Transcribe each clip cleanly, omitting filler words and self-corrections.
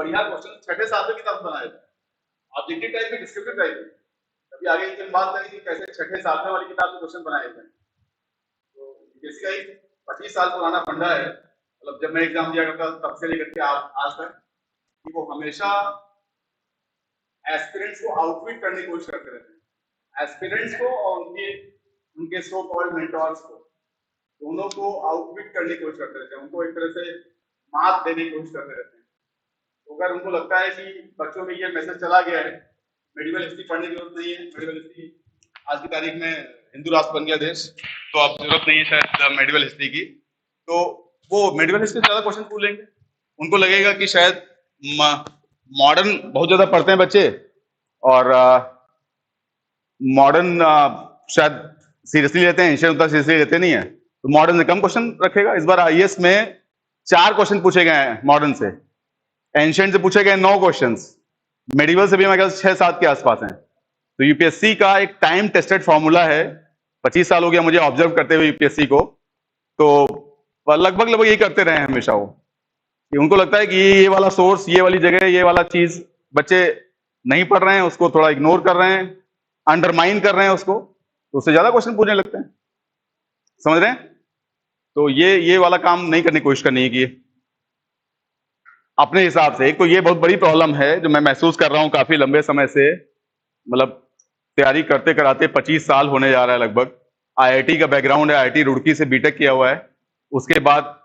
बढ़िया क्वेश्चन छठे सातवें की तरफ बनाए थे। ऑब्जेक्टिव टाइप में, डिस्क्रिप्टिव टाइप में। अभी आगे एक दिन बात करेंगे कैसे छठे सातवें वाली किताब के क्वेश्चन बनाए थे। तो इसका एक 25 साल पुराना फंडा है, मतलब जब मैं एग्जाम दिया करता तब से लेकर के आज तक, कि वो हमेशा एस्पिरेंट्स को आउटविट करने की कोशिश करते रहते हैं। एस्पिरेंट्स को और उनके सो कॉल्ड मेंटोर्स को, दोनों को आउटविट करने की कोशिश करते रहते हैं, उनको एक तरह से मात देने की कोशिश करते रहते हैं। तो अगर उनको लगता है कि बच्चों में ये मैसेज चला गया है, मेडिकल हिस्ट्री पढ़ने की जरूरत नहीं है, मेडिकल हिस्ट्री आज की तारीख में हिंदू राष्ट्र बन गया देश, तो अब जरूरत नहीं है शायद मेडिकल हिस्ट्री की, तो वो मेडिकल हिस्ट्री ज्यादा क्वेश्चन पूछ लेंगे। उनको लगेगा कि शायद मॉडर्न बहुत ज्यादा पढ़ते हैं बच्चे और मॉडर्न शायद सीरियसली लेते हैं, एंशिएंट उतना सीरियसली लेते नहीं है, तो मॉडर्न से कम क्वेश्चन रखेगा। इस बार आईएएस में 4 क्वेश्चन पूछे गए हैं मॉडर्न से, एंशिएंट से पूछे गए 9 क्वेश्चंस, मेडिवल से भी मेरे ख्याल 6-7 के आसपास हैं। तो यूपीएससी का एक टाइम टेस्टेड फॉर्मूला है, 25 साल हो गया मुझे ऑब्जर्व करते हुए यूपीएससी को, तो लगभग यही करते रहे हैं हमेशा वो, कि उनको लगता है कि ये वाला सोर्स, ये वाली जगह, ये वाला चीज बच्चे नहीं पढ़ रहे हैं, उसको थोड़ा इग्नोर कर रहे हैं, अंडरमाइन कर रहे हैं उसको, तो उससे ज्यादा क्वेश्चन पूछने लगते हैं। समझ रहे हैं? तो ये वाला काम नहीं करने की कोशिश करनी है कि अपने हिसाब से। एक तो ये बहुत बड़ी प्रॉब्लम है जो मैं महसूस कर रहा हूं काफी लंबे समय से, मतलब तैयारी करते कराते 25 साल होने जा रहा है लगभग। आईआईटी का बैकग्राउंड है, आईआईटी रुड़की से बीटेक किया हुआ है, उसके बाद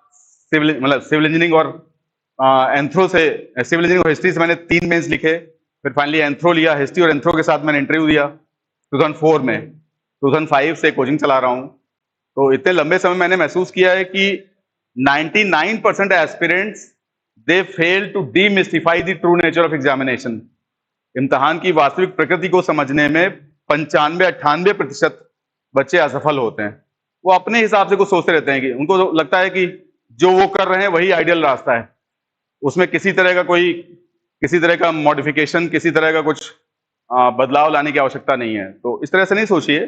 सिविल इंजीनियरिंग और एंथ्रो से, सिविल इंजीनियरिंग और हिस्ट्री से मैंने 3 मेंस लिखे, फिर फाइनली एंथ्रो लिया, हिस्ट्री और एंथ्रो के साथ मैंने इंटरव्यू दिया 2004 में, 2005 से कोचिंग चला रहा हूं। तो इतने लंबे समय मैंने महसूस किया है कि 99% aspirants they fail to demystify the true nature of examination. इम्तिहान की वास्तविक प्रकृति को समझने में 95-98% बच्चे असफल होते हैं। वो अपने हिसाब से कुछ सोचते रहते हैं कि उनको लगता है कि जो वो कर रहे हैं वही आइडियल रास्ता है, उसमें किसी तरह का मॉडिफिकेशन, किसी तरह का कुछ बदलाव लाने की आवश्यकता नहीं है। तो इस तरह से नहीं सोचिए।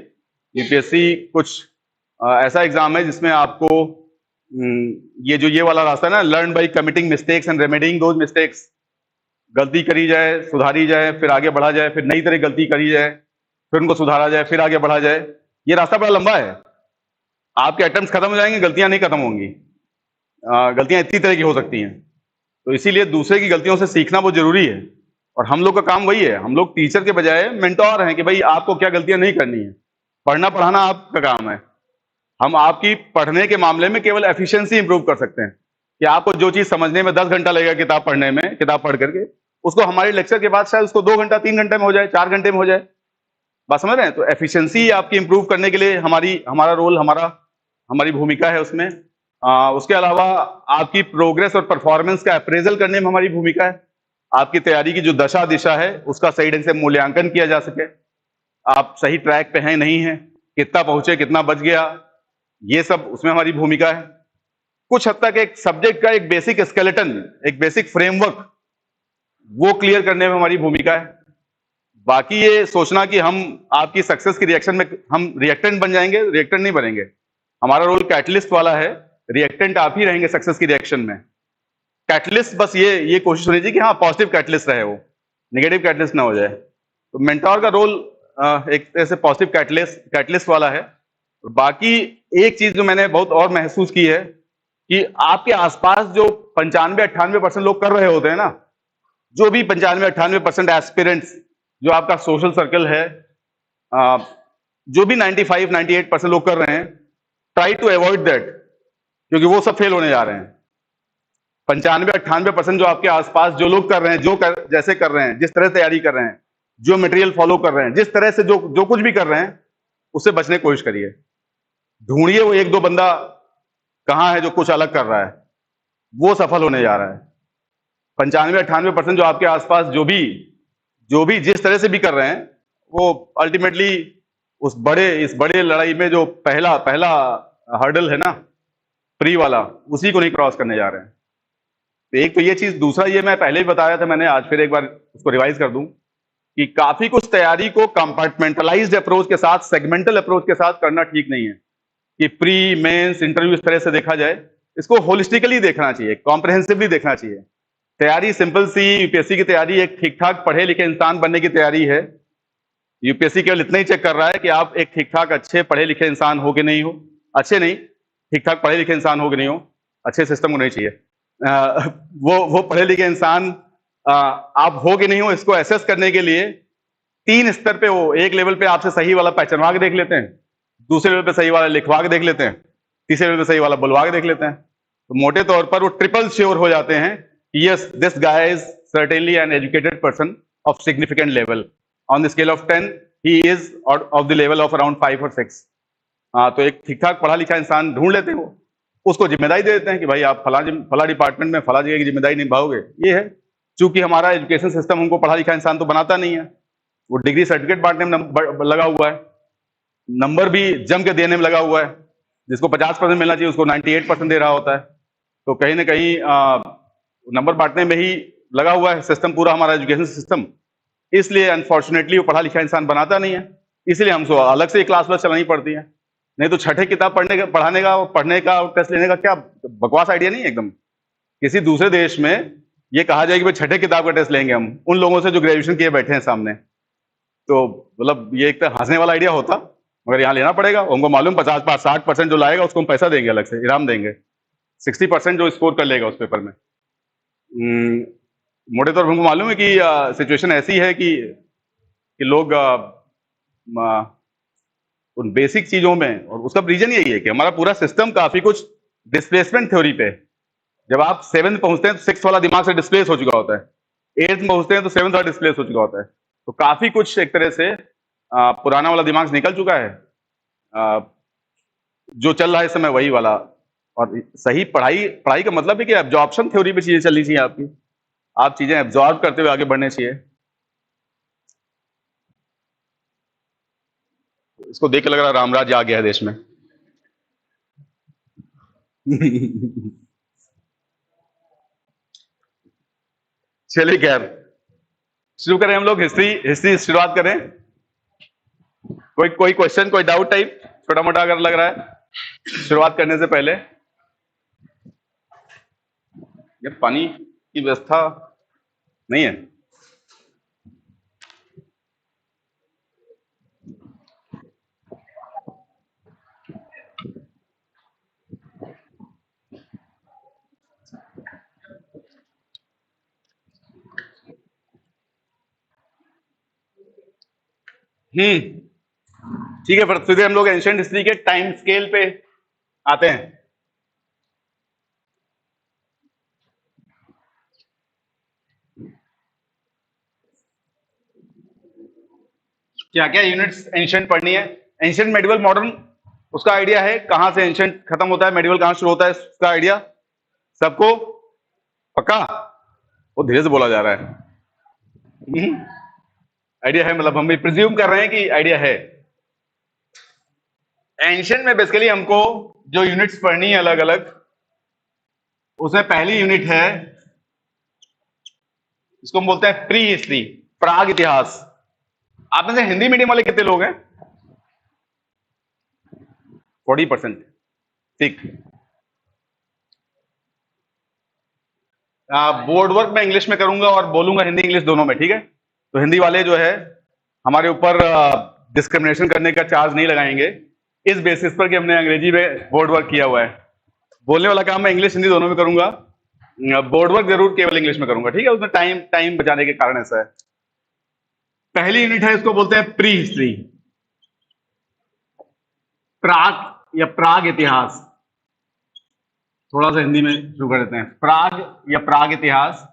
यूपीएससी कुछ ऐसा एग्जाम है जिसमें आपको ये वाला रास्ता है ना, learn by committing mistakes and remedying those mistakes, गलती करी जाए, सुधारी जाए, फिर आगे बढ़ा जाए, फिर नई तरह गलती करी जाए, फिर उनको सुधारा जाए, फिर आगे बढ़ा जाए। ये रास्ता बड़ा लंबा है, आपके अटेम्प्ट्स खत्म हो जाएंगे, गलतियां नहीं खत्म होंगी। गलतियां इतनी तरह की हो सकती हैं, तो इसीलिए दूसरे की गलतियों से सीखना बहुत जरूरी है। और हम लोग का काम वही है, हम लोग टीचर के बजाय मेंटोर हैं कि भाई आपको क्या गलतियां नहीं करनी है, पढ़ना पढ़ाना आपका काम है। हम आपकी पढ़ने के मामले में केवल एफिशिएंसी इंप्रूव कर सकते हैं, कि आपको जो चीज समझने में 10 घंटा लगेगा किताब पढ़ने में, किताब पढ़ करके, उसको हमारे लेक्चर के बाद शायद उसको 2 घंटा 3 घंटे में हो जाए, 4 घंटे में हो जाए। बात समझ रहे हैं? तो एफिशिएंसी आपकी इंप्रूव करने के लिए हमारा रोल, हमारी भूमिका है उसमें। उसके अलावा आपकी प्रोग्रेस और परफॉर्मेंस का अप्रेजल करने में हमारी भूमिका है। आपकी तैयारी की जो दशा दिशा है उसका सही ढंग से मूल्यांकन किया जा सके, आप सही ट्रैक पे हैं नहीं हैं, कितना पहुंचे, कितना बच गया, ये सब उसमें हमारी भूमिका है। कुछ हद तक एक सब्जेक्ट का एक बेसिक स्केलेटन, एक बेसिक फ्रेमवर्क, वो क्लियर करने में हमारी भूमिका है। बाकी ये सोचना कि हम आपकी सक्सेस की रिएक्शन में हम रिएक्टेंट बन जाएंगे, रिएक्टेंट नहीं बनेंगे। हमारा रोल कैटलिस्ट वाला है, रिएक्टेंट आप ही रहेंगे सक्सेस की रिएक्शन में। कैटलिस्ट बस ये कोशिश होनी चाहिए कि हाँ पॉजिटिव कैटलिस्ट रहे, वो नेगेटिव कैटलिस्ट ना हो जाए। तो मेंटोर का रोल एक तरह से पॉजिटिव कैटलिस्ट वाला है। बाकी एक चीज जो मैंने बहुत और महसूस की है कि आपके आसपास जो 95-98% लोग कर रहे होते हैं ना, जो भी 95-98% एस्पिरेंट्स जो आपका सोशल सर्कल है, जो भी 95-98% लोग कर रहे हैं, ट्राई टू अवॉइड दैट, क्योंकि वो सब फेल होने जा रहे हैं। 95-98% जो आपके आसपास जो लोग कर रहे हैं, जैसे कर रहे हैं, जिस तरह तैयारी कर रहे हैं, जो मटेरियल फॉलो कर रहे हैं, जिस तरह से जो कुछ भी कर रहे हैं, उससे बचने की कोशिश करिए। ढूंढिए वो 1-2 बंदा कहां है जो कुछ अलग कर रहा है, वो सफल होने जा रहा है। 95-98% जो आपके आसपास जो भी जिस तरह से भी कर रहे हैं, वो अल्टीमेटली इस बड़े लड़ाई में जो पहला हर्डल है ना, प्री वाला, उसी को नहीं क्रॉस करने जा रहे हैं। तो एक तो ये चीज, दूसरा ये मैं पहले भी बताया था, मैंने आज फिर एक बार उसको रिवाइज कर दूं कि काफी कुछ तैयारी को कंपार्टमेंटलाइज्ड अप्रोच के साथ, सेगमेंटल अप्रोच के साथ करना ठीक नहीं है कि प्री, मेंस, इंटरव्यू इस तरह से देखा जाए। इसको होलिस्टिकली देखना चाहिए, कॉम्प्रिहेंसिवली देखना चाहिए तैयारी सिंपल सी, यूपीएससी की तैयारी एक ठीक ठाक पढ़े लिखे इंसान बनने की तैयारी है। यूपीएससी केवल इतना ही चेक कर रहा है कि आप एक ठीक ठाक अच्छे पढ़े लिखे इंसान हो कि नहीं हो, अच्छे नहीं, ठीक ठाक पढ़े लिखे इंसान हो कि नहीं हो, अच्छे सिस्टम होने चाहिए। वो पढ़े लिखे इंसान आप हो कि नहीं हो, इसको एसेस करने के लिए 3 स्तर पे वो एक लेवल पे आपसे सही वाला पहचानवा के देख लेते हैं, दूसरे लेवल पे सही वाला लिखवा के देख लेते हैं, तीसरे लेवल पे सही वाला बुलवा के देख लेते हैं। तो मोटे तौर पर वो ट्रिपल श्योर हो जाते हैं कि yes, this guy is certainly an educated person of significant level. On the scale of 10 he is of the level of around 5 और 6। तो एक ठीक ठाक पढ़ा लिखा इंसान ढूंढ लेते हैं, वो उसको जिम्मेदारी दे देते हैं कि भाई आप फला डिपार्टमेंट में फला जगह की जिम्मेदारी निभाओगे। ये है, चूंकि हमारा एजुकेशन सिस्टम हमको पढ़ा लिखा इंसान तो बनाता नहीं है, वो डिग्री सर्टिफिकेट बांटने में लगा हुआ है, नंबर भी जम के देने में लगा हुआ है, जिसको 50% मिलना चाहिए उसको 98% दे रहा होता है। तो कहीं ना कहीं नंबर बांटने में ही लगा हुआ है सिस्टम, पूरा हमारा एजुकेशन सिस्टम। इसलिए अनफॉर्चुनेटली वो पढ़ा लिखा इंसान बनाता नहीं है, इसलिए हमको अलग से क्लास वर्क चलानी पड़ती है। नहीं तो छठे किताब पढ़ने का टेस्ट लेने का क्या बकवास आइडिया नहीं है एकदम। किसी दूसरे देश में ये कहा जाए कि भाई छठे किताब का टेस्ट लेंगे हम उन लोगों से जो ग्रेजुएशन किए बैठे हैं सामने, तो मतलब ये एक तो हंसने वाला आइडिया होता, मगर यहाँ लेना पड़ेगा। उनको मालूम 50-60% जो लाएगा उसको हम पैसा देंगे, अलग से इनाम देंगे। 60% जो स्कोर कर लेगा उस पेपर में। मोटे तौर पर हमको मालूम है कि सिचुएशन ऐसी है कि लोग उन बेसिक चीजों में, और उसका रीजन यही है कि हमारा पूरा सिस्टम काफी कुछ डिस्प्लेसमेंट थ्योरी पे। जब आप 7th पहुंचते हैं तो 6th वाला दिमाग से डिस्प्लेस हो चुका होता है, 8th पहुंचते हैं तो 7th वाला डिस्प्लेस हो चुका होता है। तो काफी कुछ एक तरह से पुराना वाला दिमाग निकल चुका है, जो चल रहा है इस समय वही वाला। और सही पढ़ाई का मतलब है कि एब्जॉर्प्शन थ्योरी पे चीजें चलनी चाहिए आपकी, आप चीजें एब्जॉर्ब करते हुए आगे बढ़ने चाहिए। इसको देख के लग रहा है रामराज आ गया है देश में। चलिए खैर शुरू करें हम लोग। हिस्ट्री शुरुआत करें। कोई क्वेश्चन, कोई डाउट टाइप छोटा मोटा अगर लग रहा है शुरुआत करने से पहले? ये पानी की व्यवस्था नहीं है। ठीक है, फिर सीधे हम लोग एंशिएंट हिस्ट्री के टाइम स्केल पे आते हैं। क्या क्या यूनिट्स एंशिएंट पढ़नी है? एंशिएंट, मेडिवल, मॉडर्न, उसका आइडिया है? कहां से एंशिएंट खत्म होता है, मेडिवल कहां शुरू होता है, उसका आइडिया सबको पक्का? वो धीरे से बोला जा रहा है। आइडिया है, मतलब हम भी प्रिज्यूम कर रहे हैं कि आइडिया है। एंशिएंट में बेसिकली हमको जो यूनिट्स पढ़नी है अलग अलग, उसमें पहली यूनिट है, इसको हम बोलते हैं प्री हिस्ट्री, प्राग इतिहास। आप में से हिंदी मीडियम वाले कितने लोग हैं? 40%। ठीक। बोर्ड वर्क मैं इंग्लिश में करूंगा और बोलूंगा हिंदी इंग्लिश दोनों में, ठीक है? तो हिंदी वाले जो है हमारे ऊपर डिस्क्रिमिनेशन करने का चार्ज नहीं लगाएंगे इस बेसिस पर कि हमने अंग्रेजी में बोर्ड वर्क किया हुआ है। बोलने वाला काम मैं इंग्लिश हिंदी दोनों में करूंगा, बोर्ड वर्क जरूर केवल इंग्लिश में करूंगा, ठीक है? उसमें टाइम बचाने के कारण ऐसा है। पहली यूनिट है, इसको बोलते हैं प्री हिस्ट्री, प्राग या प्राग इतिहास। थोड़ा सा हिंदी में शुरू कर देते हैं। प्राग या प्राग इतिहास,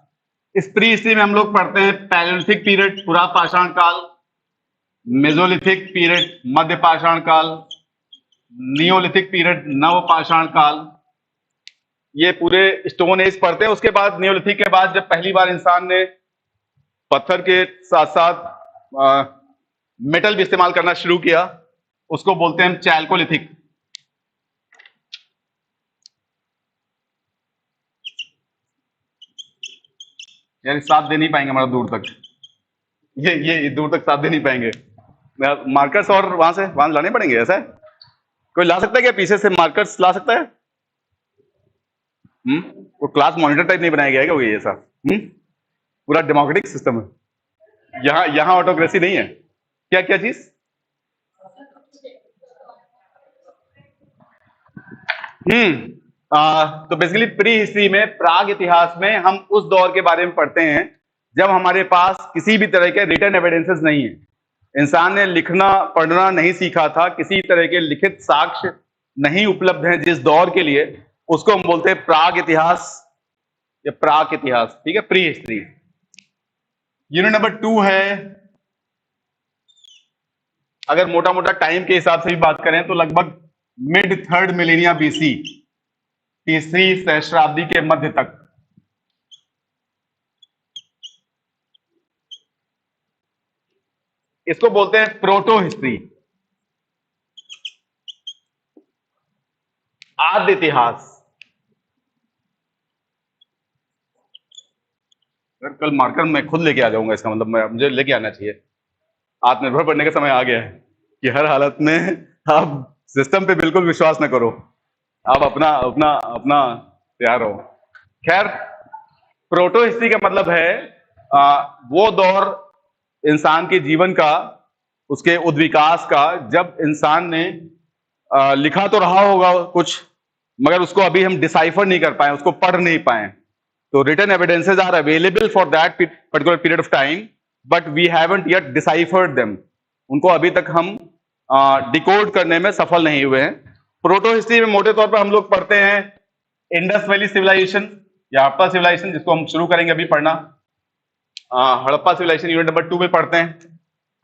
इस प्री हिस्ट्री में हम लोग पढ़ते हैं पैलेलिथिक पीरियड, पुरा पाषाण काल, मेसोलिथिक पीरियड, मध्य पाषाण काल, नियोलिथिक पीरियड, नव पाषाण काल। ये पूरे स्टोन एज पढ़ते हैं। उसके बाद नियोलिथिक के बाद जब पहली बार इंसान ने पत्थर के साथ साथ मेटल भी इस्तेमाल करना शुरू किया, उसको बोलते हैं चैल्कोलिथिक। यार साथ दे नहीं पाएंगे हमारा दूर तक, ये दूर तक साथ दे नहीं पाएंगे। मार्कर्स और वहां लाने पड़ेंगे, ऐसा है? कोई ला सकता है क्या पीछे से मार्कर्स ला सकता है? वो क्लास मॉनिटर टाइप नहीं बनाया गया है क्या कोई ऐसा? पूरा डेमोक्रेटिक सिस्टम है। यहाँ ऑटोक्रेसी नहीं है। क्या क्या चीज? तो बेसिकली प्री हिस्ट्री में, प्राग इतिहास में, हम उस दौर के बारे में पढ़ते हैं जब हमारे पास किसी भी तरह के रिटन एविडेंसेस नहीं है। इंसान ने लिखना पढ़ना नहीं सीखा था, किसी तरह के लिखित साक्ष्य नहीं उपलब्ध हैं जिस दौर के लिए, उसको हम बोलते हैं प्राग इतिहास या प्राक इतिहास। ठीक है, प्री हिस्ट्री। यूनिट नंबर 2 है, अगर मोटा मोटा टाइम के हिसाब से भी बात करें तो लगभग मिड 3rd मिलेनिया बीसी, तीसरी सहस्राब्दी के मध्य तक। इसको बोलते हैं प्रोटो हिस्ट्री, आद्य इतिहास। कल मार्कर मैं खुद लेके आ जाऊंगा, इसका मतलब मुझे लेके आना चाहिए। आत्मनिर्भर बनने का समय आ गया है कि हर हालत में आप सिस्टम पे बिल्कुल विश्वास न करो, आप अपना अपना अपना तैयार हो। खैर, प्रोटो हिस्ट्री का मतलब है वो दौर इंसान के जीवन का, उसके उद्विकास का, जब इंसान ने लिखा तो रहा होगा कुछ, मगर उसको अभी हम डिसाइफर नहीं कर पाए, उसको पढ़ नहीं पाए। तो written evidences are available for that particular period of time, but we haven't yet deciphered them. उनको अभी तक हम डिकोड करने में सफल नहीं हुए हैं। प्रोटो हिस्ट्री में मोटे तौर पर हम लोग पढ़ते हैं इंडस वैली सिविलाइजेशन या हड़प्पा सिविलाइजेशन, जिसको हम शुरू करेंगे अभी पढ़ना। हड़प्पा सिविलाइजेशन यूनिट नंबर 2 में पढ़ते हैं।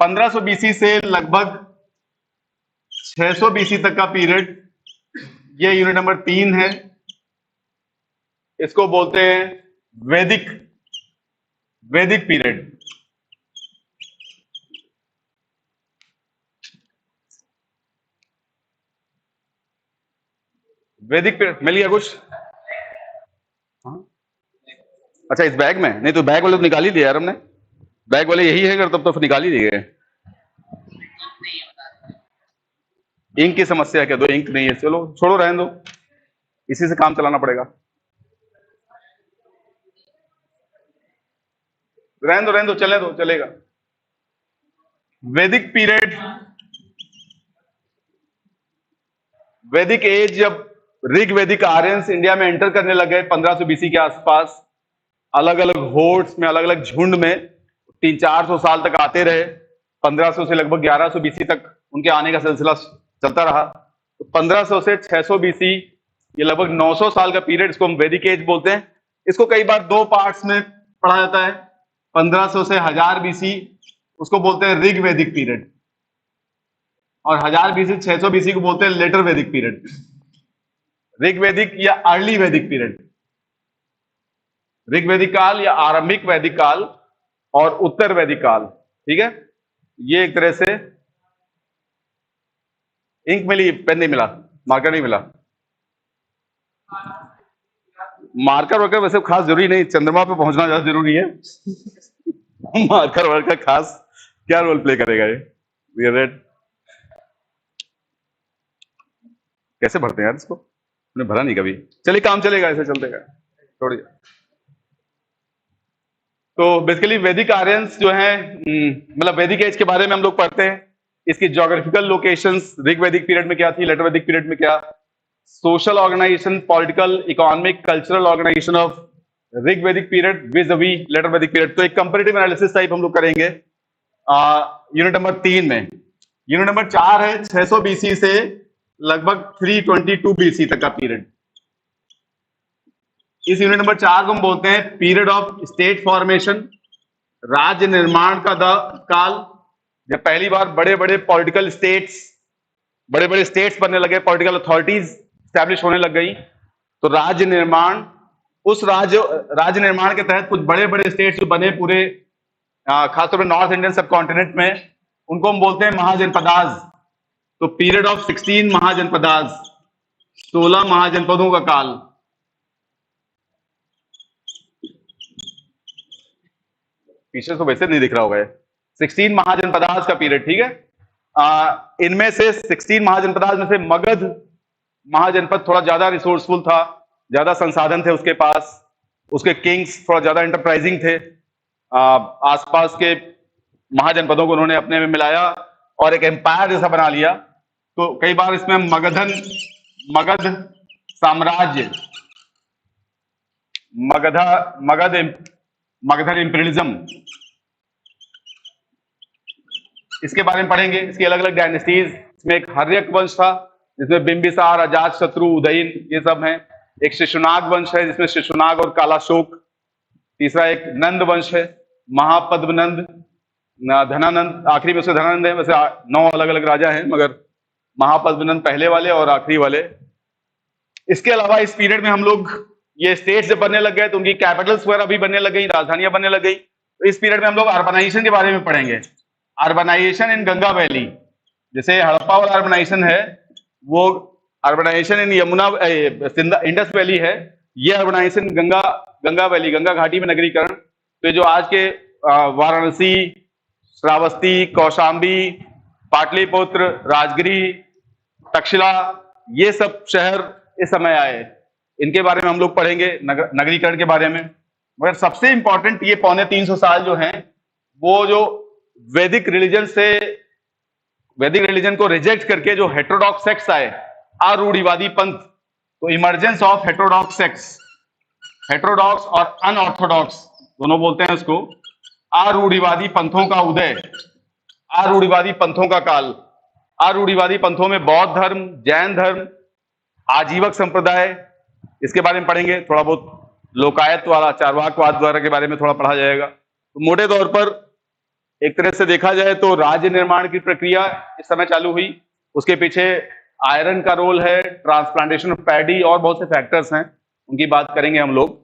1500 बीसी से लगभग 600 बीसी तक का पीरियड, ये यूनिट नंबर 3 है। इसको बोलते हैं वैदिक पीरियड। वैदिक पीरियड मिल गया कुछ? हाँ? अच्छा, इस बैग में नहीं तो बैग वाले तो निकाल ही दिया यार हमने। बैग वाले यही है, अगर तब तो निकाल ही दिए। इंक की समस्या क्या? दो इंक नहीं है, चलो छोड़ो, रहने दो, इसी से काम चलाना पड़ेगा। रहने दो, चले दो, चलेगा। वैदिक पीरियड, वैदिक एज, जब ऋग वैदिक आर्यंस इंडिया में एंटर करने लगे 1500 बीसी के आसपास, अलग अलग होड्स में, अलग अलग झुंड में 300-400 साल तक आते रहे। 1500 से लगभग 1100 बीसी तक उनके आने का सिलसिला चलता रहा। तो 1500 से 600 बीसी, ये लगभग 900 साल का पीरियड, इसको हम वैदिक एज बोलते हैं। इसको कई बार 2 पार्ट्स में पढ़ा जाता है। 1500 से 1000 बीसी, उसको बोलते हैं ऋग वैदिक पीरियड, और 1000 बीसी 600 बीसी को बोलते हैं लेटर वैदिक पीरियड, ऋग वैदिक या अर्ली वैदिक पीरियड। ऋग वैदिक काल या आरंभिक वैदिक काल और उत्तर वैदिक काल। ठीक है, ये एक तरह से। इंक मिली, पेन नहीं मिला, मार्कर नहीं मिला। मार्कर वर्कर वैसे खास जरूरी नहीं, चंद्रमा पे पहुंचना ज्यादा जरूरी है। मार्कर वर्कर खास क्या रोल प्ले करेगा ये रेड? कैसे भरते हैं यार इसको? मैंने भरा नहीं कभी। चलिए, काम चलेगा, ऐसे चलते थोड़ी। तो बेसिकली वैदिक आर्यंस जो है, मतलब वैदिक एज के बारे में हम लोग पढ़ते हैं। इसकी geographical locations Rig Vedic period में क्या थी, लेटर वैदिक पीरियड में क्या, social organisation, political, economic, cultural organisation of Rig Vedic period vis-à-vis later Vedic period. तो एक कंपैरेटिव एनालिसिस टाइप हम लोग करेंगे यूनिट नंबर 3 में। यूनिट नंबर 4 है 600 बीसी से लगभग 322 बीसी तक का पीरियड। इस यूनिट नंबर 4 को हम बोलते हैं पीरियड ऑफ स्टेट फॉर्मेशन, राज्य निर्माण का काल, जब पहली बार बड़े बड़े पॉलिटिकल स्टेट्स, बड़े बड़े स्टेट्स बनने लगे, पॉलिटिकल अथॉरिटीज स्टैब्लिश होने लग गई। तो राज्य निर्माण, उस राज्य निर्माण के तहत कुछ बड़े बड़े स्टेट्स जो बने पूरे खासतौर पर नॉर्थ इंडियन सब कॉन्टिनेंट में, उनको हम बोलते हैं महाजनपदाज। तो पीरियड ऑफ 16 महाजनपदाज, 16 महाजनपदों का काल। पीछे तो वैसे नहीं दिख रहा होगा, 16 महाजनपदाज का पीरियड। ठीक है, इनमें से 16 महाजनपदाज में से मगध महाजनपद थोड़ा ज्यादा रिसोर्सफुल था, ज्यादा संसाधन थे उसके पास। उसके किंग्स थोड़ा ज्यादा इंटरप्राइजिंग थे। आसपास के महाजनपदों को उन्होंने अपने में मिलाया और एक एम्पायर जैसा बना लिया। तो कई बार इसमें मगध साम्राज्य, मगधा मगध मगधन इंपीरियलिज्म, इसके बारे में पढ़ेंगे। इसकी अलग अलग डायनेस्टीज, इसमें एक हर्यक वंश था जिसमें बिंबिसार, अजातशत्रु, उदयन ये सब हैं। एक शिशुनाग वंश है जिसमें शिशुनाग और कालाशोक। तीसरा एक नंद वंश है, महापद्मनंद, धनानंद, आखिरी में से धनानंद है। वैसे 9 अलग अलग राजा हैं मगर महापद्मनंद पहले वाले और आखिरी वाले। इसके अलावा इस पीरियड में हम लोग ये स्टेट्स जब बनने लग गए तो उनकी कैपिटल्स वगैरह भी बनने लग गई, राजधानियां बनने लग गई। तो इस पीरियड में हम लोग अर्बनाइजेशन के बारे में पढ़ेंगे। अर्बनाइजेशन इन गंगा वैली, जैसे हड़प्पा वाला अर्बनाइजेशन है वो अर्बनाइजेशन इन यमुना इंडस वैली है। ये अर्बनाइजेशन गंगा वैली, गंगा घाटी में नगरीकरण। तो जो आज के वाराणसी, श्रावस्ती, कौशाम्बी, पाटलिपुत्र, राजगिरी, तक्षशिला, ये सब शहर इस समय आए। इनके बारे में हम लोग पढ़ेंगे, नगरीकरण के बारे में। मगर सबसे इंपॉर्टेंट ये 350 साल जो हैं वो जो वैदिक रिलीजन को रिजेक्ट करके जो हेटेरोडॉक्स सेक्ट्स आए, अरूढ़िवादी पंथ। तो emergence of heterodox sects, heterodox और अनऑर्थोडॉक्स दोनों बोलते हैं उसको। अरूढ़िवादी पंथों का उदय, अरूढ़िवादी पंथों का काल। अरूढ़िवादी पंथों में बौद्ध धर्म, जैन धर्म, आजीवक संप्रदाय, इसके बारे में पढ़ेंगे। थोड़ा बहुत लोकायत वाला, चार्वाकवाद द्वारा के बारे में थोड़ा पढ़ा जाएगा। तो मोटे तौर पर एक तरह से देखा जाए तो राज्य निर्माण की प्रक्रिया इस समय चालू हुई। उसके पीछे आयरन का रोल है, ट्रांसप्लांटेशन ऑफ पैडी और बहुत से फैक्टर्स हैं, उनकी बात करेंगे हम लोग।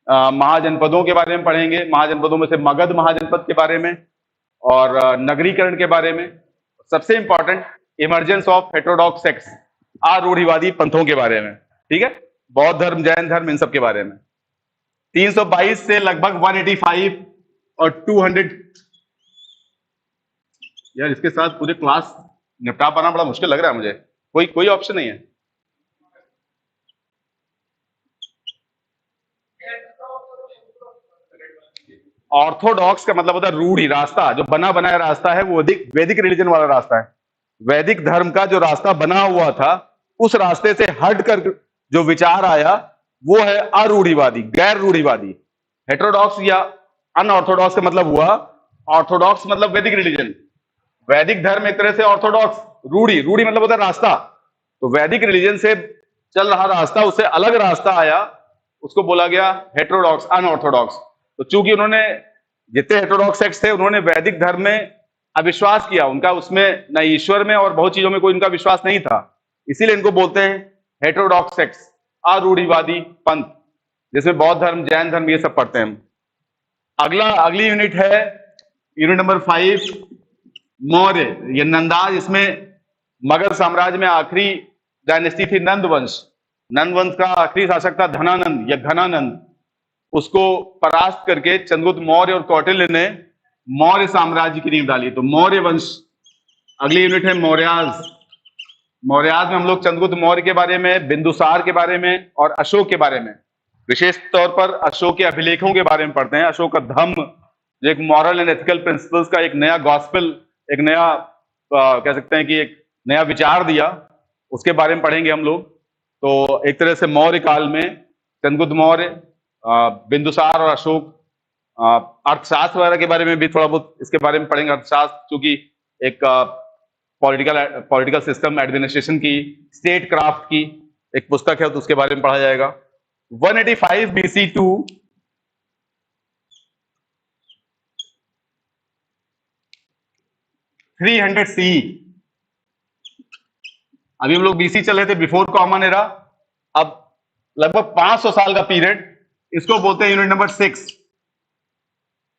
महाजनपदों के बारे में पढ़ेंगे, महाजनपदों में से मगध महाजनपद के बारे में और नगरीकरण के बारे में। सबसे important emergence of heterodox sects, अरूढ़िवादी पंथों के बारे में। ठीक है, बौद्ध धर्म, जैन धर्म, इन सब के बारे में। 322 से लगभग 185 और 200। यार इसके साथ पूरे क्लास निपटा पाना बड़ा मुश्किल लग रहा है मुझे। कोई ऑप्शन नहीं है। ऑर्थोडॉक्स का मतलब होता है रूढ़ी, रास्ता, जो बना बनाया रास्ता है वो वैदिक रिलीजन वाला रास्ता है। वैदिक धर्म का जो रास्ता बना हुआ था उस रास्ते से हट कर जो विचार आया वो है अरूढ़िवादी, गैर रूढ़िवादी। हेटेरोडॉक्स या अनऑर्थोडॉक्स का मतलब हुआ, ऑर्थोडॉक्स मतलब वैदिक रिलीजन, वैदिक धर्म एक तरह से ऑर्थोडॉक्स, रूढ़ी मतलब होता है रास्ता। तो वैदिक रिलीजन से चल रहा रास्ता, उससे अलग रास्ता आया, उसको बोला गया हेटेरोडॉक्स, अनऑर्थोडॉक्स। तो चूंकि उन्होंने, जितने हेटेरोडॉक्स सेक्ट्स थे उन्होंने वैदिक धर्म में अविश्वास किया, उनका उसमें न ईश्वर में और बहुत चीजों में कोई उनका विश्वास नहीं था, इसीलिए इनको बोलते हैं हेटेरोडॉक्स सेक्ट्स, अरूढ़िवादी पंथ, जिसमें बौद्ध धर्म, जैन धर्म ये सब पढ़ते हैं हम। अगली यूनिट है यूनिट नंबर 5, मौर्य या नंदाज। इसमें मगध साम्राज्य में आखिरी डायनेस्टी थी नंद वंश। नंद वंश का आखिरी शासक था धनानंद या घनानंद। उसको परास्त करके चंद्रगुप्त मौर्य और कौटिल्य ने मौर्य साम्राज्य की नींव डाली। तो मौर्य वंश। अगली यूनिट है मौर्याज। मौर्याज में हम लोग चंद्रगुप्त मौर्य के बारे में, बिंदुसार के बारे में और अशोक के बारे में, विशेष तौर पर अशोक के अभिलेखों के बारे में पढ़ते हैं। अशोक का धम्म, जो एक मॉरल एंड एथिकल प्रिंसिपल्स का एक नया गॉस्पेल, एक नया कह सकते हैं कि एक नया विचार दिया, उसके बारे में पढ़ेंगे हम लोग। तो एक तरह से मौर्य काल में चंद्रगुप्त मौर्य, बिंदुसार और अशोक। अर्थशास्त्र वगैरह के बारे में भी थोड़ा बहुत इसके बारे में पढ़ेंगे। अर्थशास्त्र चूंकि एक पॉलिटिकल सिस्टम एडमिनिस्ट्रेशन की, स्टेट क्राफ्ट की एक पुस्तक है, तो उसके बारे में पढ़ा जाएगा। 185 BC टू 300 CE। अभी हम लोग BC चल रहे थे, बिफोर कॉमन एरा। अब लगभग 500 साल का पीरियड, इसको बोलते हैं यूनिट नंबर 6।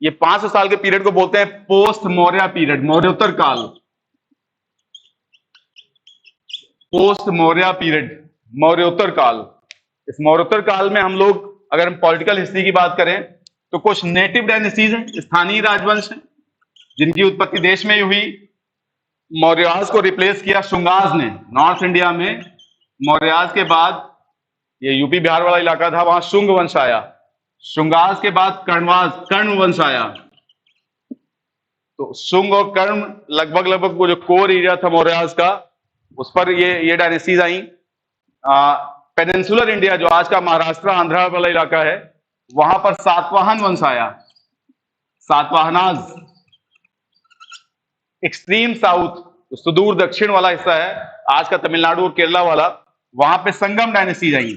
ये 500 साल के पीरियड को बोलते हैं पोस्ट मौर्य पीरियड, मौर्योत्तर काल। पोस्ट मौर्य पीरियड, मौर्योत्तर काल। इस मौर्योत्तर काल में हम लोग, अगर हम पॉलिटिकल हिस्ट्री की बात करें तो कुछ नेटिव डायनेस्टीज हैं, स्थानीय राजवंश हैं, जिनकी उत्पत्ति देश में ही हुई। मौर्याज को रिप्लेस किया शुंगाज ने। नॉर्थ इंडिया में मौर्याज के बाद, ये यूपी बिहार वाला इलाका था, वहां शुंग वंश आया। शुंगास के बाद कर्ण वंश आया। तो शुंग और कर्ण लगभग लगभग वो जो कोर एरिया था मौर्यास का, उस पर ये डायनेस्टीज आई। पेनिनसुलर इंडिया जो आज का महाराष्ट्र आंध्रा वाला इलाका है, वहां पर सातवाहन वंश आया। सातवाहनाज। एक्सट्रीम साउथ, सुदूर दक्षिण वाला हिस्सा है आज का तमिलनाडु और केरला वाला, वहां पे संगम डायनेस्टीज आई।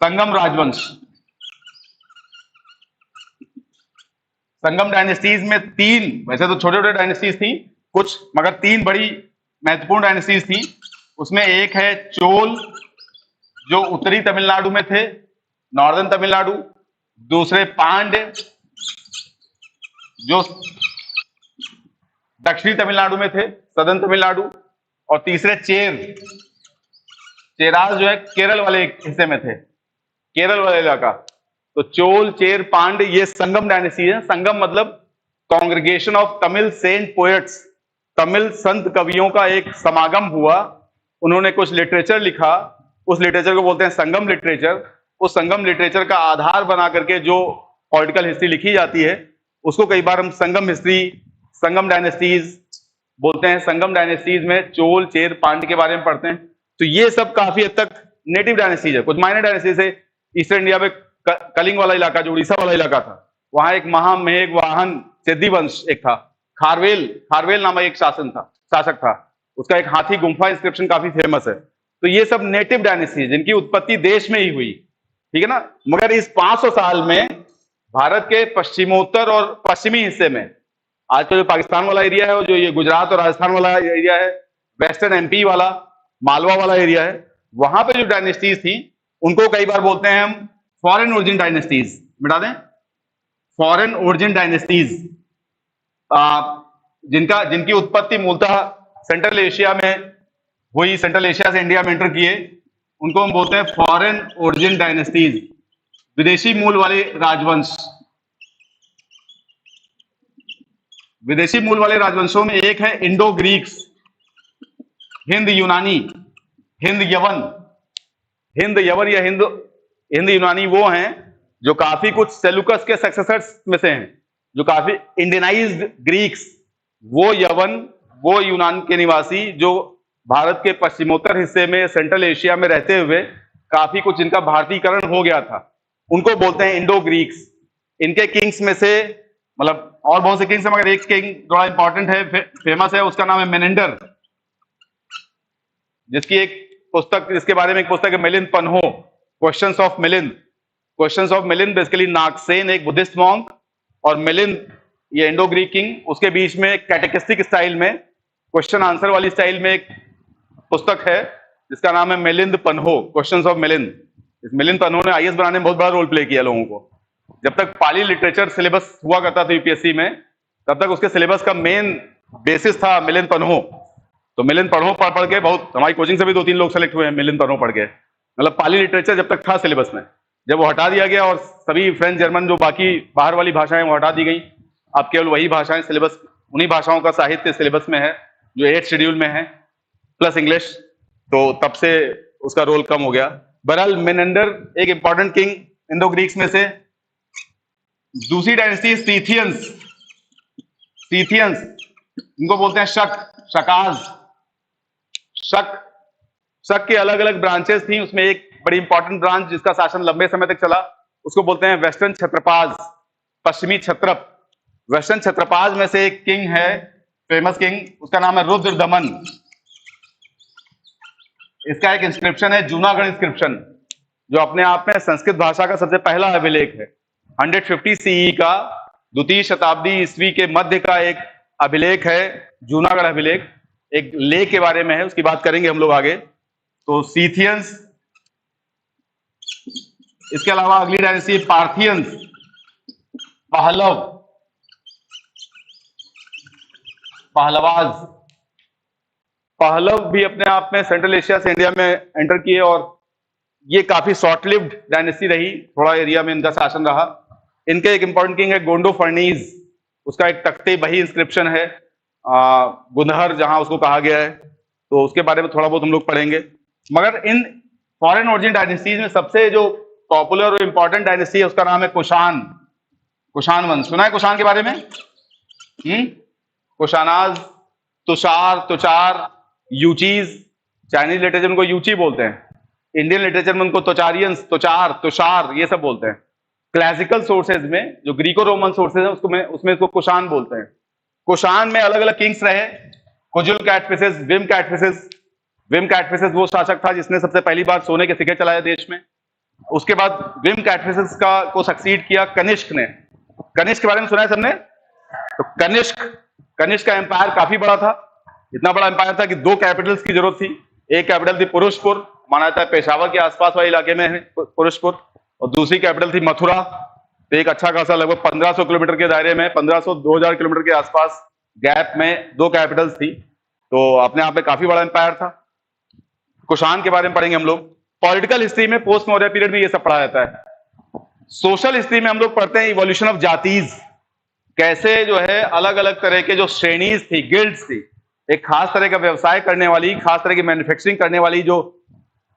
संगम राजवंश। संगम डायनेस्टीज में तीन, वैसे तो छोटे छोटे डायनेस्टीज थी कुछ, मगर तीन बड़ी महत्वपूर्ण डायनेस्टीज थी। उसमें एक है चोल, जो उत्तरी तमिलनाडु में थे, नॉर्दर्न तमिलनाडु। दूसरे पांड्य, जो दक्षिणी तमिलनाडु में थे, सदर्न तमिलनाडु। और तीसरे चेराज जो है केरल वाले हिस्से में थे, केरल वाला इलाका। तो चोल, चेर, पांड्य ये संगम डायनेस्टी है। संगम मतलब congregation of Tamil saint poets, Tamil संत कवियों का एक समागम हुआ। उन्होंने कुछ लिटरेचर लिखा, उस लिटरेचर को बोलते हैं संगम लिटरेचर। उस संगम लिटरेचर का आधार बना करके जो पॉलिटिकल हिस्ट्री लिखी जाती है, उसको कई बार हम संगम हिस्ट्री, संगम डायनेस्टीज बोलते हैं। संगम डायनेस्टीज में चोल, चेर, पांड्य के बारे में पढ़ते हैं। तो ये सब काफी हद तक नेटिव डायनेस्टीज है। कुछ माइनर डायनेस्टीज है। ईस्टर्न इंडिया में कलिंग वाला इलाका, जो उड़ीसा वाला इलाका था, वहां एक महामेघ वाहन सिद्धि वंश एक था। खारवेल नामक एक शासक था। उसका एक हाथी गुम्फा इंस्क्रिप्शन काफी फेमस है। तो ये सब नेटिव डायनेस्टी जिनकी उत्पत्ति देश में ही हुई, ठीक है ना। मगर इस 500 साल में भारत के पश्चिमोत्तर और पश्चिमी हिस्से में, आज का जो पाकिस्तान वाला एरिया है, जो ये गुजरात और राजस्थान वाला एरिया है, वेस्टर्न एमपी वाला, मालवा वाला एरिया है, वहां पे जो डायनेस्टीज थी उनको कई बार बोलते हैं हम फॉरेन ओरिजिन डायनेस्टीज। मिटा दें, फॉरेन ओरिजिन डायनेस्टीज, जिनकी उत्पत्ति मूलतः सेंट्रल एशिया में हुई, सेंट्रल एशिया से इंडिया में एंटर किए, उनको हम बोलते हैं फॉरेन ओरिजिन डायनेस्टीज, विदेशी मूल वाले राजवंश। विदेशी मूल वाले राजवंशों में एक है इंडो ग्रीक्स, हिंद यूनानी, हिंद यवन। हिंद यवन या हिंद यूनानी वो हैं जो काफी कुछ सेलुकस के सक्सेसर्स में से हैं, जो काफी इंडियनाइज्ड ग्रीक्स, वो यवन, वो यूनान के निवासी जो भारत के पश्चिमोत्तर हिस्से में, सेंट्रल एशिया में रहते हुए काफी कुछ इनका भारतीकरण हो गया था, उनको बोलते हैं इंडो ग्रीक्स। इनके किंग्स में से, मतलब और बहुत से किंग्स हैं, मगर एक किंग थोड़ा इंपॉर्टेंट है, फेमस है, उसका नाम है मेनेंडर, जिसकी एक पुस्तक, जिसके बारे में एक पुस्तक है Milind Panho, questions of Milind. Questions of Milind basically Nagsen एक बुद्धिस्ट मॉन्क और मिलिंद ये इंडो ग्रीक किंग, उसके बीच में कैटेकिस्टिक स्टाइल में, क्वेश्चन आंसर वाली स्टाइल में एक पुस्तक है जिसका नाम है मिलिंद पन्हो, क्वेश्चंस ऑफ मिलिंद। इस मिलिंद पन्हो ने आईएएस बनाने में बहुत बड़ा रोल प्ले किया लोगों को। जब तक पाली लिटरेचर सिलेबस हुआ करता था यूपीएससी में, तब तक उसके सिलेबस का मेन बेसिस था मिलिंद पन्हो। तो मिलिंद पन्हो पढ़ के बहुत, हमारी कोचिंग से भी 2-3 लोग सेलेक्ट हुए हैं मिलिंद पन्हो पढ़ के। मतलब पाली लिटरेचर जब तक था सिलेबस में, जब वो हटा दिया गया और सभी फ्रेंच, जर्मन, जो बाकी बाहर वाली भाषाएं वो हटा दी गई, अब केवल वही भाषाएं सिलेबस, उन्हीं भाषाओं का साहित्य सिलेबस में है जो 8th शेड्यूल में है, प्लस इंग्लिश। तो तब से उसका रोल कम हो गया। बहरहाल मेनेंडर एक इंपॉर्टेंट किंग इंडो ग्रीक्स में से। दूसरी डायनेस्टी सीथियंस, इनको बोलते हैं शकाज। शक के अलग अलग ब्रांचेस थी, उसमें एक बड़ी इंपॉर्टेंट ब्रांच जिसका शासन लंबे समय तक चला, उसको बोलते हैं वेस्टर्न क्षत्रपाज, पश्चिमी क्षत्रप। वेस्टर्न क्षत्रपाज में से एक किंग है, फेमस किंग, उसका नाम है रुद्रदमन। इसका एक इंस्क्रिप्शन है जूनागढ़ इंस्क्रिप्शन, जो अपने आप में संस्कृत भाषा का सबसे पहला अभिलेख है। 150 सीई का, 2वीं शताब्दी ईस्वी के मध्य का एक अभिलेख है, जूनागढ़ अभिलेख। एक लेख के बारे में है, उसकी बात करेंगे हम लोग आगे। तो सीथियंस, इसके अलावा अगली डायनेस्टी पार्थियंस, पहलवाज। पहलव भी अपने आप में सेंट्रल एशिया से इंडिया में एंटर किए और ये काफी शॉर्ट लिव्ड डायनेस्टी रही, थोड़ा एरिया में इनका शासन रहा। इनके एक इंपॉर्टेंट किंग है गोंडो फर्नीज, उसका एक तख्ते बही इंस्क्रिप्शन है, गुंदहर जहां उसको कहा गया है, तो उसके बारे में थोड़ा बहुत हम लोग पढ़ेंगे। मगर इन फॉरेन ओरिजिन डायनेस्टीज में सबसे जो पॉपुलर और इंपॉर्टेंट डायनेस्टी है उसका नाम है कुषाण, कुषाण वंश। सुना है कुषाण के बारे में? Kushanas, Tushar, Tuchar, Yuechis. Chinese literature में उनको यूची बोलते हैं, इंडियन लिटरेचर में उनको तोचारियंस, तुचार, तुषार ये सब बोलते हैं। क्लासिकल सोर्सेज में जो ग्रीको रोमन सोर्सेज है उसमें इसको कुषाण बोलते हैं। कुषाण में अलग अलग किंग्स रहे, कुजुल कैटफिसेस, विम कैटफिसेस। विम कैटफिसेस वो शासक था जिसने सबसे पहली बार सोने के सिक्के चलाए देश में। उसके बाद विम कैटफिसेस को सक्सीड किया कनिष्क ने। कनिष्क के बारे में सुना है सबने? तो कनिष्क का एम्पायर काफी बड़ा था, इतना बड़ा एम्पायर था कि दो कैपिटल्स की जरूरत थी। एक कैपिटल थी पुरुषपुर, माना जाता है पेशावर के आसपास वाले इलाके में है पुरुषपुर, और दूसरी कैपिटल थी मथुरा। तो एक अच्छा खासा लगभग 1500 किलोमीटर के दायरे में, 1500-2000 किलोमीटर के आसपास गैप में दो कैपिटल्स थी। तो अपने आप में काफी बड़ा एम्पायर था। कुषाण के बारे में पढ़ेंगे हम लोग। पॉलिटिकल हिस्ट्री में पोस्ट मौर्य पीरियड में ये सब पढ़ा जाता है। सोशल हिस्ट्री में हम लोग पढ़ते हैं इवोल्यूशन ऑफ जातीज, कैसे जो है अलग अलग तरह के जो श्रेणीज थी, गिल्ड्स थी, एक खास तरह का व्यवसाय करने वाली, खास तरह की मैन्युफैक्चरिंग करने वाली जो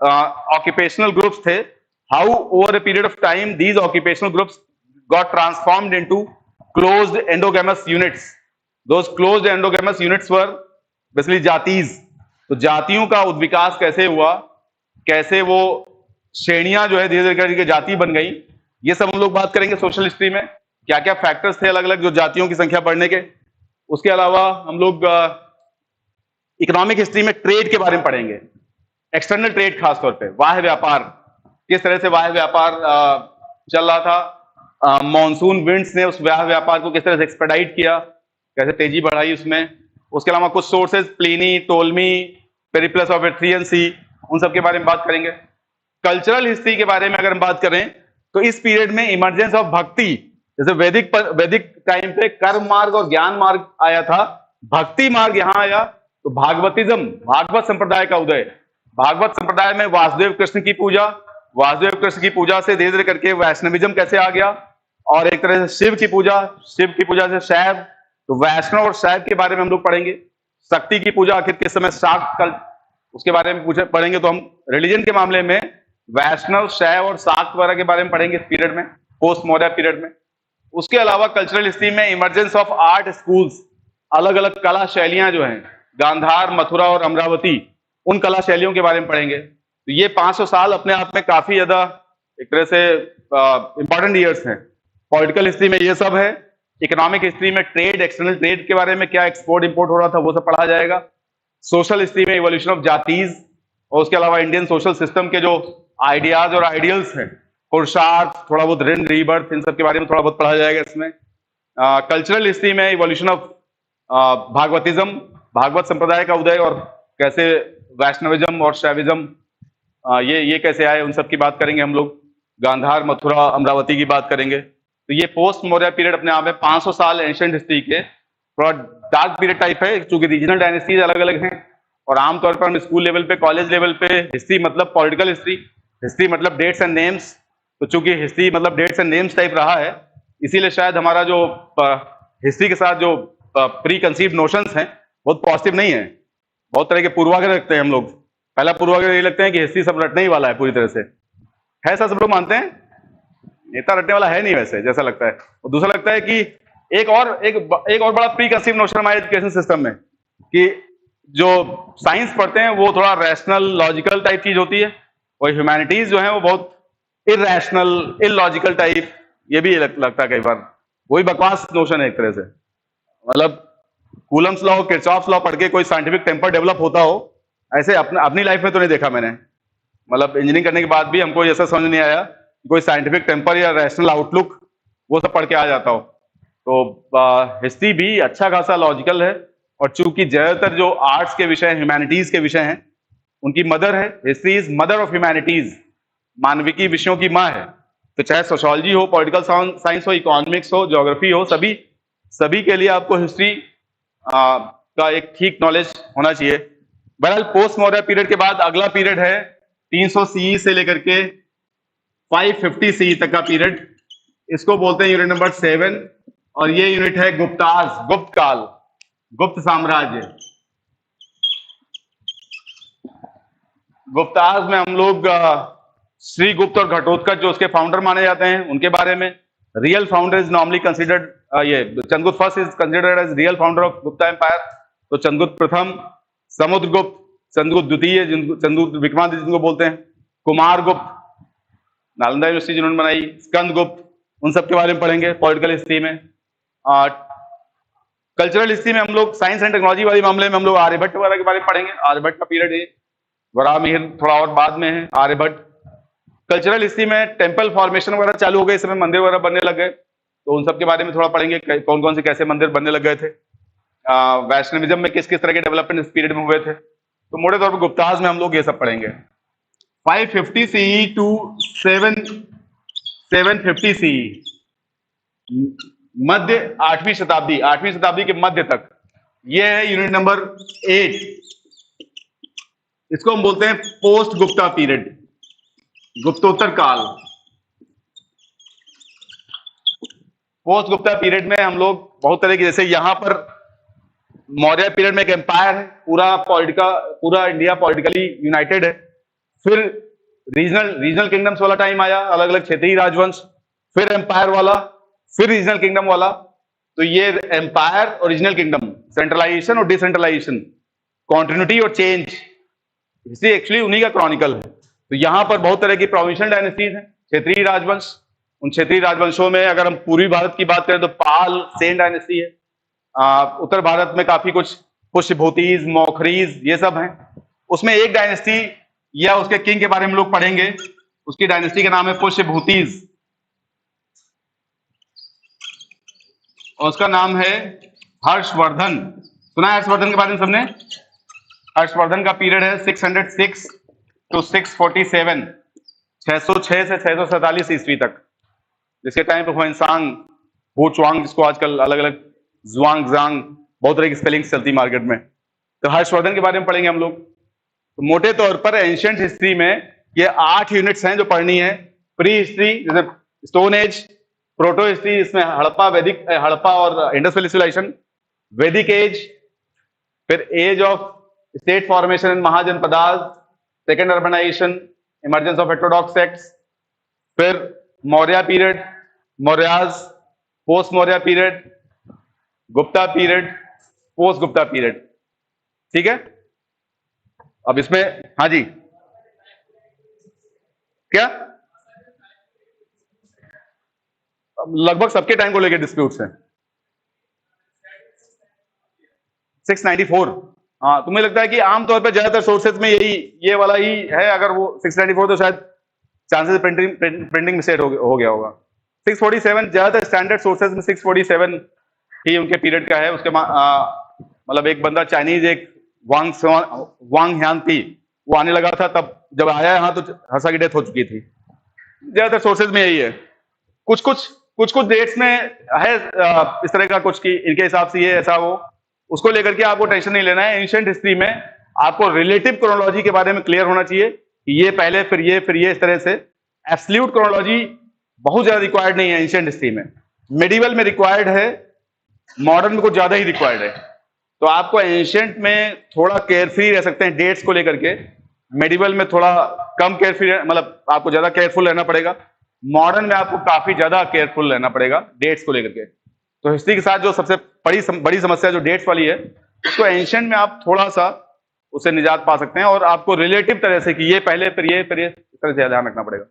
ऑक्यूपेशनल ग्रुप्स थे, how over a period of time these occupational groups got transformed into closed endogamous units. Those closed endogamous units were basically jatis. तो जातियों का उद्विकास कैसे हुआ, कैसे वो श्रेणियां जो है धीरे धीरे करके जाति बन गई, ये सब हम लोग बात करेंगे सोशल हिस्ट्री में। क्या क्या फैक्टर्स थे अलग अलग जो जातियों की संख्या बढ़ने के। उसके अलावा हम लोग इकोनॉमिक हिस्ट्री में ट्रेड के बारे में पढ़ेंगे, एक्सटर्नल ट्रेड, खासतौर पे बाह्य व्यापार, किस तरह से बाह्य व्यापार चल रहा था। मॉनसून विंड्स ने उस बाह्य व्यापार को किस तरह से एक्सपेडाइट किया, कैसे तेजी बढ़ाई उसमें। उसके अलावा कुछ sources, Pliny, Ptolemy, Periplus of Erythraean Sea, उन सब के बारे में बात करेंगे। कल्चरल हिस्ट्री के बारे में अगर हम बात करें तो इस पीरियड में इमर्जेंस ऑफ भक्ति, जैसे वैदिक टाइम पे कर्म मार्ग और ज्ञान मार्ग आया था, भक्ति मार्ग यहां आया। तो भागवतिज्म, भागवत संप्रदाय का उदय। भागवत संप्रदाय में वासुदेव कृष्ण की पूजा, वासुदेव कृष्ण की पूजा से धीरे धीरे करके वैष्णविज्म कैसे आ गया, और एक तरह से शिव की पूजा से शैव। तो वैष्णव और शैव के बारे में हम लोग पढ़ेंगे। शक्ति की पूजा आखिर किस समय शाक्त कल, उसके बारे में पढ़ेंगे। तो हम रिलीजन के मामले में वैष्णव, शैव और शाक्त वगैरह के बारे में पढ़ेंगे इस पीरियड में, पोस्ट मौर्य पीरियड में। उसके अलावा कल्चरल हिस्ट्री में इमर्जेंस ऑफ आर्ट स्कूल्स, अलग अलग कला शैलियां जो हैं, गांधार, मथुरा और अमरावती, उन कला शैलियों के बारे में पढ़ेंगे। तो ये 500 साल अपने आप में काफी ज्यादा एक तरह से इंपॉर्टेंट ईयर्स हैं। पॉलिटिकल हिस्ट्री में ये सब है। इकोनॉमिक हिस्ट्री में ट्रेड, एक्सटर्नल ट्रेड के बारे में, क्या एक्सपोर्ट इंपोर्ट हो रहा था वो सब पढ़ा जाएगा। सोशल हिस्ट्री में इवोल्यूशन ऑफ जातीज, और उसके अलावा इंडियन सोशल सिस्टम के जो आइडियाज और आइडियल्स हैं, पुरुषार्थ, थोड़ा बहुत ऋण, रीबर्थ, इन सब के बारे में थोड़ा बहुत पढ़ा जाएगा इसमें। कल्चरल हिस्ट्री में इवोल्यूशन ऑफ भागवतिज्म, भागवत संप्रदाय का उदय, और कैसे वैष्णविज्म और शैविज्म ये कैसे आए, उन सब की बात करेंगे हम लोग। गांधार, मथुरा, अमरावती की बात करेंगे। तो ये पोस्ट मौर्य पीरियड अपने आप में 500 साल एंशिएंट हिस्ट्री के थोड़ा डार्क पीरियड टाइप है, क्योंकि रीजनल डायनेस्टीज अलग अलग हैं। और आमतौर पर हम स्कूल लेवल पे, कॉलेज लेवल पे हिस्ट्री मतलब पॉलिटिकल हिस्ट्री, हिस्ट्री मतलब डेट्स एंड नेम्स। तो चूंकि हिस्ट्री मतलब डेट्स एंड नेम्स टाइप रहा है, इसीलिए शायद हमारा जो हिस्ट्री के साथ जो प्री कंसीव्ड नोशंस हैं बहुत पॉजिटिव नहीं है। बहुत तरह के पूर्वाग्रह रखते हैं हम लोग। पहला पूर्वाग्रह ये लगते हैं कि हिस्ट्री सब रटने ही वाला है पूरी तरह से, है सब लोग मानते हैं, नेता रटने वाला है नहीं वैसे, जैसा लगता है। और दूसरा लगता है कि एक और बड़ा प्री कंसीव्ड नोशन हमारे एजुकेशन सिस्टम में, कि जो साइंस पढ़ते हैं वो थोड़ा रैशनल, लॉजिकल टाइप चीज होती है, और ह्यूमैनिटीज जो है वो बहुत इरैशनल, इलॉजिकल टाइप, ये भी लगता है कई बार। वही बकवास नोशन है एक तरह से। मतलब कूलम्स लॉ, किरचॉफ्स लॉ पढ़ के कोई साइंटिफिक टेम्पर डेवलप होता हो, ऐसे अपनी लाइफ में तो नहीं देखा मैंने। मतलब इंजीनियरिंग करने के बाद भी हमको ऐसा समझ नहीं आया कोई साइंटिफिक टेम्पर या रैशनल आउटलुक वो सब पढ़ के आ जाता हो। तो हिस्ट्री भी अच्छा खासा लॉजिकल है, और चूंकि ज्यादातर जो आर्ट्स के विषय, ह्यूमैनिटीज के विषय हैं, उनकी मदर है, history is mother of humanities, मानविकी विषयों की माँ है। तो चाहे सोशियोलॉजी हो, पॉलिटिकल साइंस हो, इकोनॉमिक्स हो, ज्योग्राफी हो, सभी के लिए आपको हिस्ट्री का एक ठीक नॉलेज होना चाहिए। बहरहाल पोस्ट मौर्य पीरियड के बाद अगला पीरियड है 300 सीई से लेकर के 550 सीई तक का पीरियड। इसको बोलते हैं यूनिट नंबर 7, और ये यूनिट है गुप्ताज, गुप्त काल, गुप्त साम्राज्य। गुप्ताज में हम लोग श्रीगुप्त और घटोत्कच जो उसके फाउंडर माने जाते हैं उनके बारे में। Real founder is normally considered, ये Chandragupta first is considered as real founder of Gupta empire. तो चंद्रगुप्त प्रथम, समुद्रगुप्त, चंद्रगुप्त द्वितीय, चंद्रगुप्त विक्रमादित्य जिनको बोलते हैं, कुमारगुप्त, नालंदा यूनिवर्सिटी जिन्होंने बनाई, स्कंदगुप्त, उन सब के बारे में पढ़ेंगे पॉलिटिकल हिस्ट्री में। कल्चरल हिस्ट्री में हम लोग साइंस एंड टेक्नोलॉजी वाले मामले में हम लोग आर्यभट्ट वगैरह के बारे में पढ़ेंगे। आर्यभट्ट का पीरियड है, वराहमिहिर थोड़ा और बाद में है, आर्यभट्ट। कल्चरल हिस्ट्री में टेम्पल फॉर्मेशन वगैरह चालू हो गए, इस समय मंदिर वगैरह बनने लग गए, तो उन सब के बारे में थोड़ा पढ़ेंगे, कौन कौन से कैसे मंदिर बनने लग गए थे। वैष्णविज्म में किस किस तरह के डेवलपमेंट इस पीरियड में हुए थे। तो मोटे तौर पर गुप्ताज में हम लोग ये सब पढ़ेंगे। 550 CE टू 750 CE, मध्य 8वीं शताब्दी के मध्य तक, ये है यूनिट नंबर 8। इसको हम बोलते हैं पोस्ट गुप्ता पीरियड, गुप्तोत्तर काल। पोस्ट गुप्ता पीरियड में हम लोग बहुत तरह की, जैसे यहां पर मौर्य पीरियड में एक एम्पायर है, पूरा इंडिया पॉलिटिकली यूनाइटेड है। फिर रीजनल किंगडम्स वाला टाइम आया, अलग अलग क्षेत्रीय राजवंश, फिर एम्पायर वाला, फिर रीजनल किंगडम वाला। तो ये एम्पायर और रीजनल किंगडम, सेंट्रलाइजेशन और डिसेंट्रलाइजेशन, कॉन्टिन्यूटी और चेंज, हिस्ट्री एक्चुअली उन्हीं का क्रॉनिकल है। तो यहां पर बहुत तरह की प्रोविंशियल डायनेस्टीज हैं, क्षेत्रीय राजवंश। उन क्षेत्रीय राजवंशों में अगर हम पूर्वी भारत की बात करें तो पाल, सेन डायनेस्टी है। उत्तर भारत में काफी कुछ पुष्यभूतिज, मौखरीज, ये सब हैं। उसमें एक डायनेस्टी या उसके किंग के बारे में लोग पढ़ेंगे, उसकी डायनेस्टी का नाम है पुष्यभूतिज, और उसका नाम है हर्षवर्धन। सुना है हर्षवर्धन के बारे में सबने? हर्षवर्धन का पीरियड है 606 टू 647, 606 से 647 ईस्वी तक, जिसके टाइम पर हुएनसांग, हुचुआंग, जिसको आजकल अलग अलग जुआंग जांग बहुत तरह की स्पेलिंग्स चलती मार्केट में। तो हर्षवर्धन के बारे में पढ़ेंगे हम लोग। तो मोटे तौर पर एंशिएंट हिस्ट्री में ये 8 यूनिट्स हैं जो पढ़नी है। प्री हिस्ट्री जैसे स्टोन एज, प्रोटो हिस्ट्री इसमें हड़प्पा और Indus valley civilisation, Vedic age, फिर age of state formation and Mahajanapadas, second urbanisation, emergence of heterodox sects, फिर Maurya period, Mauryas, post Maurya period, Gupta period, post Gupta period. ठीक है, अब इसमें हाँ जी क्या लगभग सबके टाइम को लेकर डिस्प्यूट्स हैं। 694, हाँ, तुम्हें लगता है कि आमतौर पर ज्यादातर सोर्सेज में ये वाला ही है। अगर वो 694 तो शायद चांसेस प्रिंटिंग मिस्टेक हो गया होगा। 647 ज्यादातर स्टैंडर्ड सोर्सेज में 647 ही उनके पीरियड का है। उसके मतलब एक बंदा चाइनीज, एक वांग ह्यान थी, वो आने लगा था, तब जब आया यहाँ तो हर्षा की डेथ हो चुकी थी। ज्यादातर सोर्सेज में यही है। कुछ कुछ डेट्स में है इस तरह का कुछ कि इनके हिसाब से ये ऐसा वो, उसको लेकर के आपको टेंशन नहीं लेना है। एंशिएंट हिस्ट्री में आपको रिलेटिव क्रोनोलॉजी के बारे में क्लियर होना चाहिए कि ये पहले फिर ये इस तरह से। एब्सोल्यूट क्रोनोलॉजी बहुत ज्यादा रिक्वायर्ड नहीं है एंशिएंट हिस्ट्री में। मेडिवल में रिक्वायर्ड है, मॉडर्न में कुछ ज्यादा ही रिक्वायर्ड है। तो आपको एंशिएंट में थोड़ा केयरफ्री रह सकते हैं डेट्स को लेकर के, मेडिवल में थोड़ा कम केयरफ्री, मतलब आपको ज्यादा केयरफुल रहना पड़ेगा। मॉडर्न में आपको काफी ज्यादा केयरफुल रहना पड़ेगा डेट्स को लेकर के। तो हिस्ट्री के साथ जो सबसे बड़ी समस्या जो डेट्स वाली है, उसको एंशिएंट में आप थोड़ा सा उससे निजात पा सकते हैं, और आपको रिलेटिव तरह से कि ये पहले फिर ये इस तरह से ध्यान रखना पड़ेगा।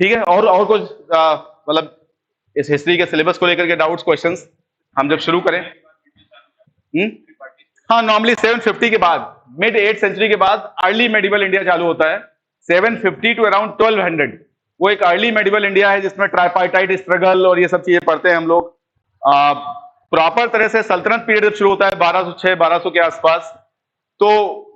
ठीक है, और कुछ मतलब इस हिस्ट्री के सिलेबस को लेकर के डाउट्स, क्वेश्चंस हम जब शुरू करें? हाँ, नॉर्मली 750 के बाद, मिड 8th सेंचुरी के बाद अर्ली मेडिवल इंडिया चालू होता है। 750 टू अराउंड 1200 वो एक अर्ली मेडिवल इंडिया है, जिसमें ट्राइपार्टाइट स्ट्रगल और ये सब चीजें पढ़ते हैं हम लोग। प्रॉपर तरह से सल्तनत पीरियड जब शुरू होता है 1206-1200 के आसपास, तो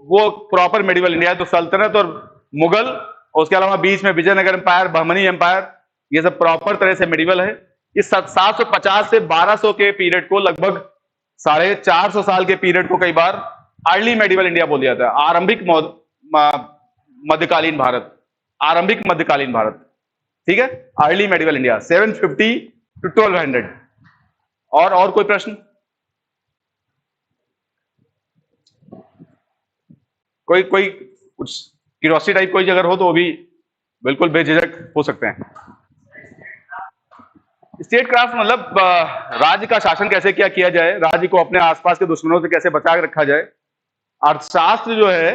वो प्रॉपर मेडिवल इंडिया है। तो सल्तनत और मुगल, और उसके अलावा बीच में विजयनगर एम्पायर, बहमनी एम्पायर, ये सब प्रॉपर तरह से मेडिवल है। इस 750 से 1200 के पीरियड को, लगभग 450 साल के पीरियड को कई बार अर्ली मेडिवल इंडिया बोल दिया जाता है। आरंभिक मध्यकालीन भारत, आरंभिक मध्यकालीन भारत। ठीक है, अर्ली मेडिवल इंडिया 750 टू 1200। और कोई प्रश्न? कोई कुछ क्यूरियोसिटी टाइप कोई अगर हो तो वो भी बिल्कुल बेझिझक हो सकते हैं। स्टेट क्राफ्ट मतलब राज्य का शासन कैसे क्या किया जाए, राज्य को अपने आसपास के दुश्मनों से कैसे बचा के रखा जाए। अर्थशास्त्र जो है,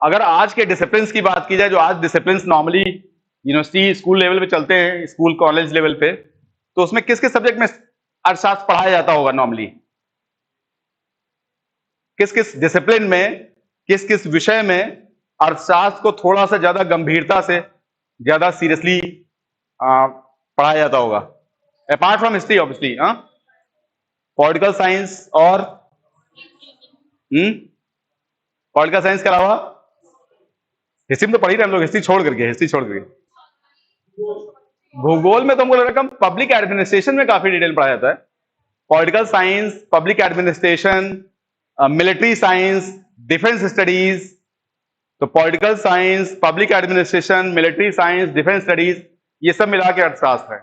अगर आज के डिसिप्लिन की बात की जाए, जो आज discipline normally university school level पे चलते हैं, स्कूल कॉलेज लेवल पे, तो उसमें किस किस सब्जेक्ट में अर्थशास्त्र पढ़ाया जाता होगा नॉर्मली? किस किस डिसिप्लिन में, किस किस विषय में अर्थशास्त्र को थोड़ा सा ज्यादा गंभीरता से, ज्यादा सीरियसली पढ़ाया जाता होगा? अपार्ट फ्रॉम हिस्ट्री ऑब्वियसली, हाँ, पॉलिटिकल साइंस और पॉलिटिकल साइंस के अलावा हिस्ट्री में तो पढ़ी रहे हम लोग, हिस्ट्री छोड़ करके, हिस्ट्री छोड़ करके भूगोल में तो हमको लग रहा है पब्लिक एडमिनिस्ट्रेशन में काफी डिटेल पढ़ाया जाता है। Political science, public administration, military science, defence studies. तो political science, public administration, military science, defence studies, ये सब मिला के अर्थशास्त्र है।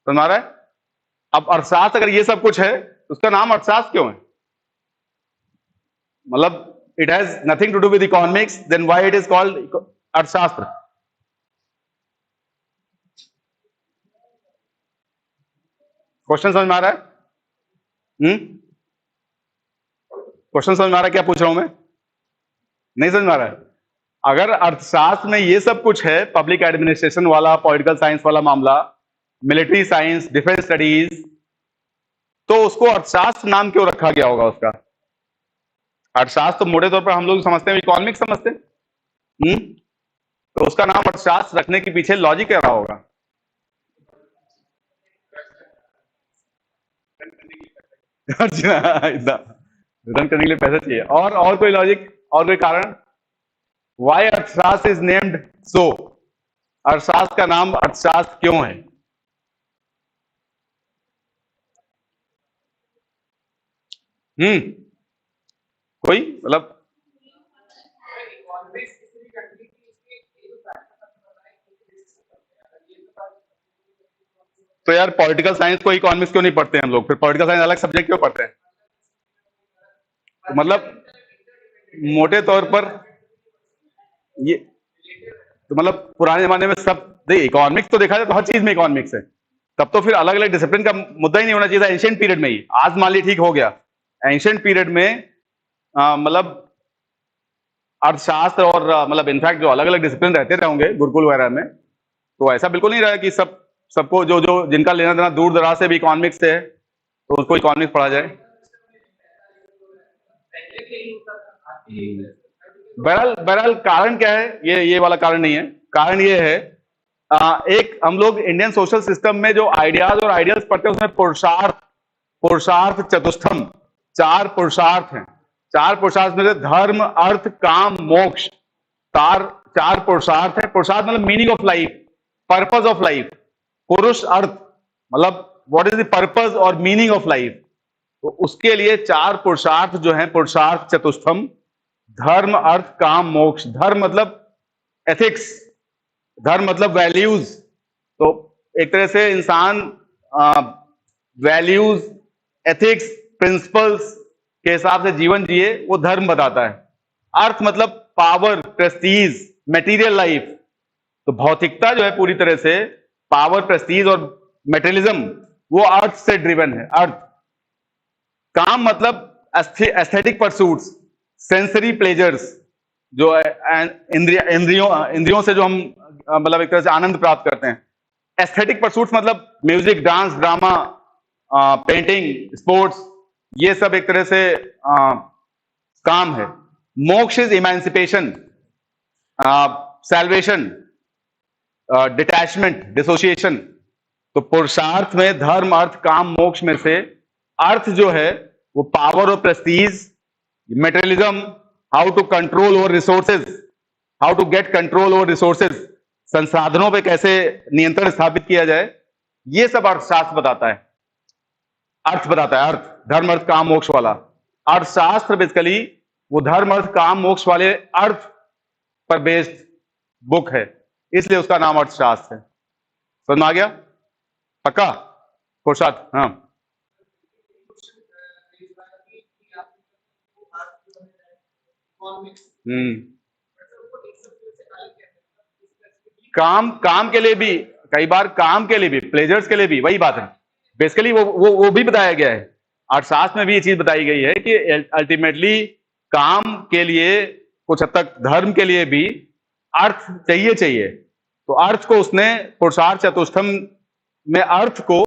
समझ आ रहा है? अब अर्थशास्त्र अगर ये सब कुछ है तो उसका नाम अर्थशास्त्र क्यों है? मतलब it has nothing to do with economics, then why it is called Arthashastra? Question समझ में आ रहा है? क्वेश्चन समझ में आ रहा है क्या पूछ रहा हूं मैं? नहीं समझ में आ रहा है? अगर अर्थशास्त्र में ये सब कुछ है, पब्लिक एडमिनिस्ट्रेशन वाला, पॉलिटिकल साइंस वाला मामला, मिलिट्री साइंस, डिफेंस स्टडीज, तो उसको अर्थशास्त्र नाम क्यों रखा गया होगा उसका? अर्थशास्त्र तो मोटे तौर पर हम लोग समझते हैं, इकोनॉमिक्स समझते हैं। तो उसका नाम अर्थशास्त्र रखने के पीछे लॉजिक क्या रहा होगा? अच्छा, रिटर्न करने के लिए पैसा चाहिए, और कोई लॉजिक, और कोई कारण? वाई अर्थशास्त्र इज नेम्ड सो? अर्थशास्त्र का नाम अर्थशास्त्र क्यों है? कोई मतलब, तो यार पॉलिटिकल साइंस को इकोनॉमिक्स क्यों नहीं पढ़ते हम लोग? फिर पॉलिटिकल साइंस अलग सब्जेक्ट क्यों पढ़ते हैं? तो मतलब मोटे तौर पर ये, तो मतलब पुराने जमाने में सब, देखिए इकोनॉमिक्स तो देखा जाए तो हर चीज में इकोनॉमिक्स है, तब तो फिर अलग अलग डिसिप्लिन का मुद्दा ही नहीं होना चाहिए था एंशिएंट पीरियड में ही। आज मान ली ठीक हो गया, एंशिएंट पीरियड में मतलब अर्थशास्त्र और मतलब इनफैक्ट जो अलग अलग डिसिप्लिन रहते रहे होंगे गुरुकुल वगैरह में, तो ऐसा बिल्कुल नहीं रहा कि सबको जो जो जिनका लेना देना दूर दराज से भी इकोनॉमिक्स से है तो उसको इकोनॉमिक्स पढ़ा जाए। बहरहाल बहरहाल कारण क्या है? ये वाला कारण नहीं है। कारण ये है, एक हम लोग इंडियन सोशल सिस्टम में जो आइडियाज और आइडियल्स पढ़ते हैं उसमें पुरुषार्थ, पुरुषार्थ चतुष्टयम, चार पुरुषार्थ हैं। चार पुरुषार्थ में से धर्म, अर्थ, काम, मोक्ष, चार चार पुरुषार्थ है। पुरुषार्थ मतलब meaning of life, purpose of life. पुरुष अर्थ मतलब व्हाट इज द पर्पज और मीनिंग ऑफ लाइफ। तो उसके लिए चार पुरुषार्थ जो है, पुरुषार्थ चतुष्टयम, धर्म, अर्थ, काम, मोक्ष। धर्म मतलब एथिक्स, धर्म मतलब वैल्यूज। तो एक तरह से इंसान वैल्यूज, एथिक्स, प्रिंसिपल्स के हिसाब से जीवन जिए, वो धर्म बताता है। अर्थ मतलब पावर, प्रेस्टीज, मटेरियल लाइफ। तो भौतिकता जो है पूरी तरह से पावर, प्रेस्टीज और मेटेरियलिज्म, वो अर्थ से ड्रिवन है, अर्थ। काम मतलब एस्थेटिक परसूट्स, सेंसरी प्लेजर्स, जो है इंद्रियों से जो हम मतलब एक तरह से आनंद प्राप्त करते हैं। एस्थेटिक परसूट्स मतलब music, dance, drama, painting, sports, ये सब एक तरह से काम है। मोक्ष is emancipation, salvation, detachment, dissociation. तो पुरुषार्थ में धर्म, अर्थ, काम, मोक्ष में से अर्थ जो है वो पावर और prestige, materialism, how to control over resources, how to get control over resources, संसाधनों पे कैसे नियंत्रण स्थापित किया जाए, ये सब अर्थशास्त्र बताता है। अर्थ बताता है, अर्थ, धर्म, अर्थ, काम, मोक्ष वाला। अर्थशास्त्र बेसिकली वो धर्म, अर्थ, काम, मोक्ष वाले अर्थ पर बेस्ड बुक है, इसलिए उसका नाम अर्थशास्त्र है। समझ में आ गया? पक्का? खुशाद? हाँ। हम्म काम काम के लिए भी, कई बार काम के लिए भी, प्लेजर्स के लिए भी, वही बात है बेसिकली। वो भी बताया गया है, अर्थशास्त्र में भी ये चीज बताई गई है कि अल्टीमेटली काम के लिए, कुछ हद तक धर्म के लिए भी अर्थ चाहिए। तो अर्थ को उसने पुरुषार्थ चतुष्टयम में अर्थ को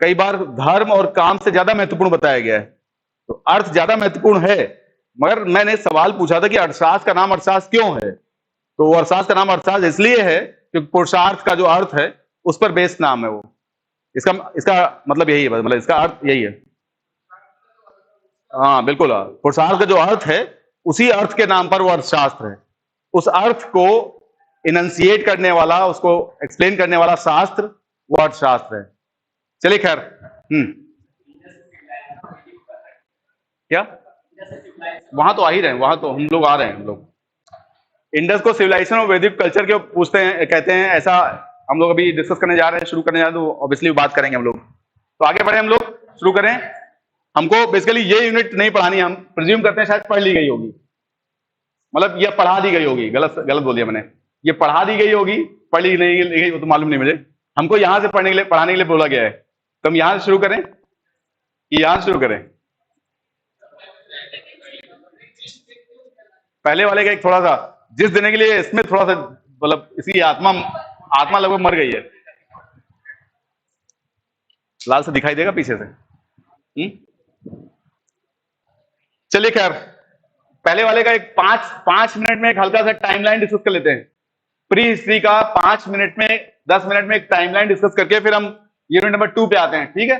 कई बार धर्म और काम से ज्यादा महत्वपूर्ण बताया गया है। तो अर्थ ज्यादा महत्वपूर्ण है, मगर मैंने सवाल पूछा था कि अर्थशास्त्र का नाम अर्थशास्त्र क्यों है, तो अर्थशास्त्र का नाम अर्थशास्त्र इसलिए है क्योंकि पुरुषार्थ का जो अर्थ है उस पर बेस्ड नाम है वो। इसका इसका मतलब यही है, मतलब इसका अर्थ यही है। हाँ बिल्कुल, पुरुषार्थ का जो अर्थ है उसी अर्थ के नाम पर वो अर्थशास्त्र है। उस अर्थ को इनंसिएट करने वाला, उसको एक्सप्लेन करने वाला शास्त्र वो अर्थशास्त्र है। चलिए खैर, क्या वहां तो आ ही रहे हैं, वहां तो हम लोग आ रहे हैं। हम लोग इंडस को सिविलाइजेशन और वैदिक कल्चर के पूछते हैं, कहते हैं, ऐसा हम लोग अभी डिस्कस करने जा रहे हैं, शुरू करने जा रहे हैं, तो ऑब्वियसली बात करेंगे हम लोग। तो आगे बढ़े, हम लोग शुरू करें। हमको बेसिकली ये यूनिट नहीं पढ़ानी, हम प्रिज्यूम करते हैं शायद पढ़ ली गई होगी, मतलब ये पढ़ा दी गई होगी, गलत बोल दिया मैंने, ये पढ़ा दी गई होगी, पढ़ ली नहीं गई वो तो मालूम नहीं मुझे। हमको यहां से पढ़ने के लिए, पढ़ाने के लिए बोला गया है, तो हम यहां से शुरू करें कि यहां से शुरू करें? पहले वाले का एक थोड़ा सा जिस देने के लिए इसमें थोड़ा सा, मतलब इसकी आत्मा लगभग मर गई है। लाल से दिखाई देगा पीछे से। चलिए खैर, पहले वाले का एक पांच मिनट में एक हल्का सा टाइमलाइन डिस्कस कर लेते हैं। प्री हिस्ट्री का 5 मिनट में, 10 मिनट में एक टाइमलाइन डिस्कस करके फिर हम यूनिट नंबर 2 पे आते हैं। ठीक है,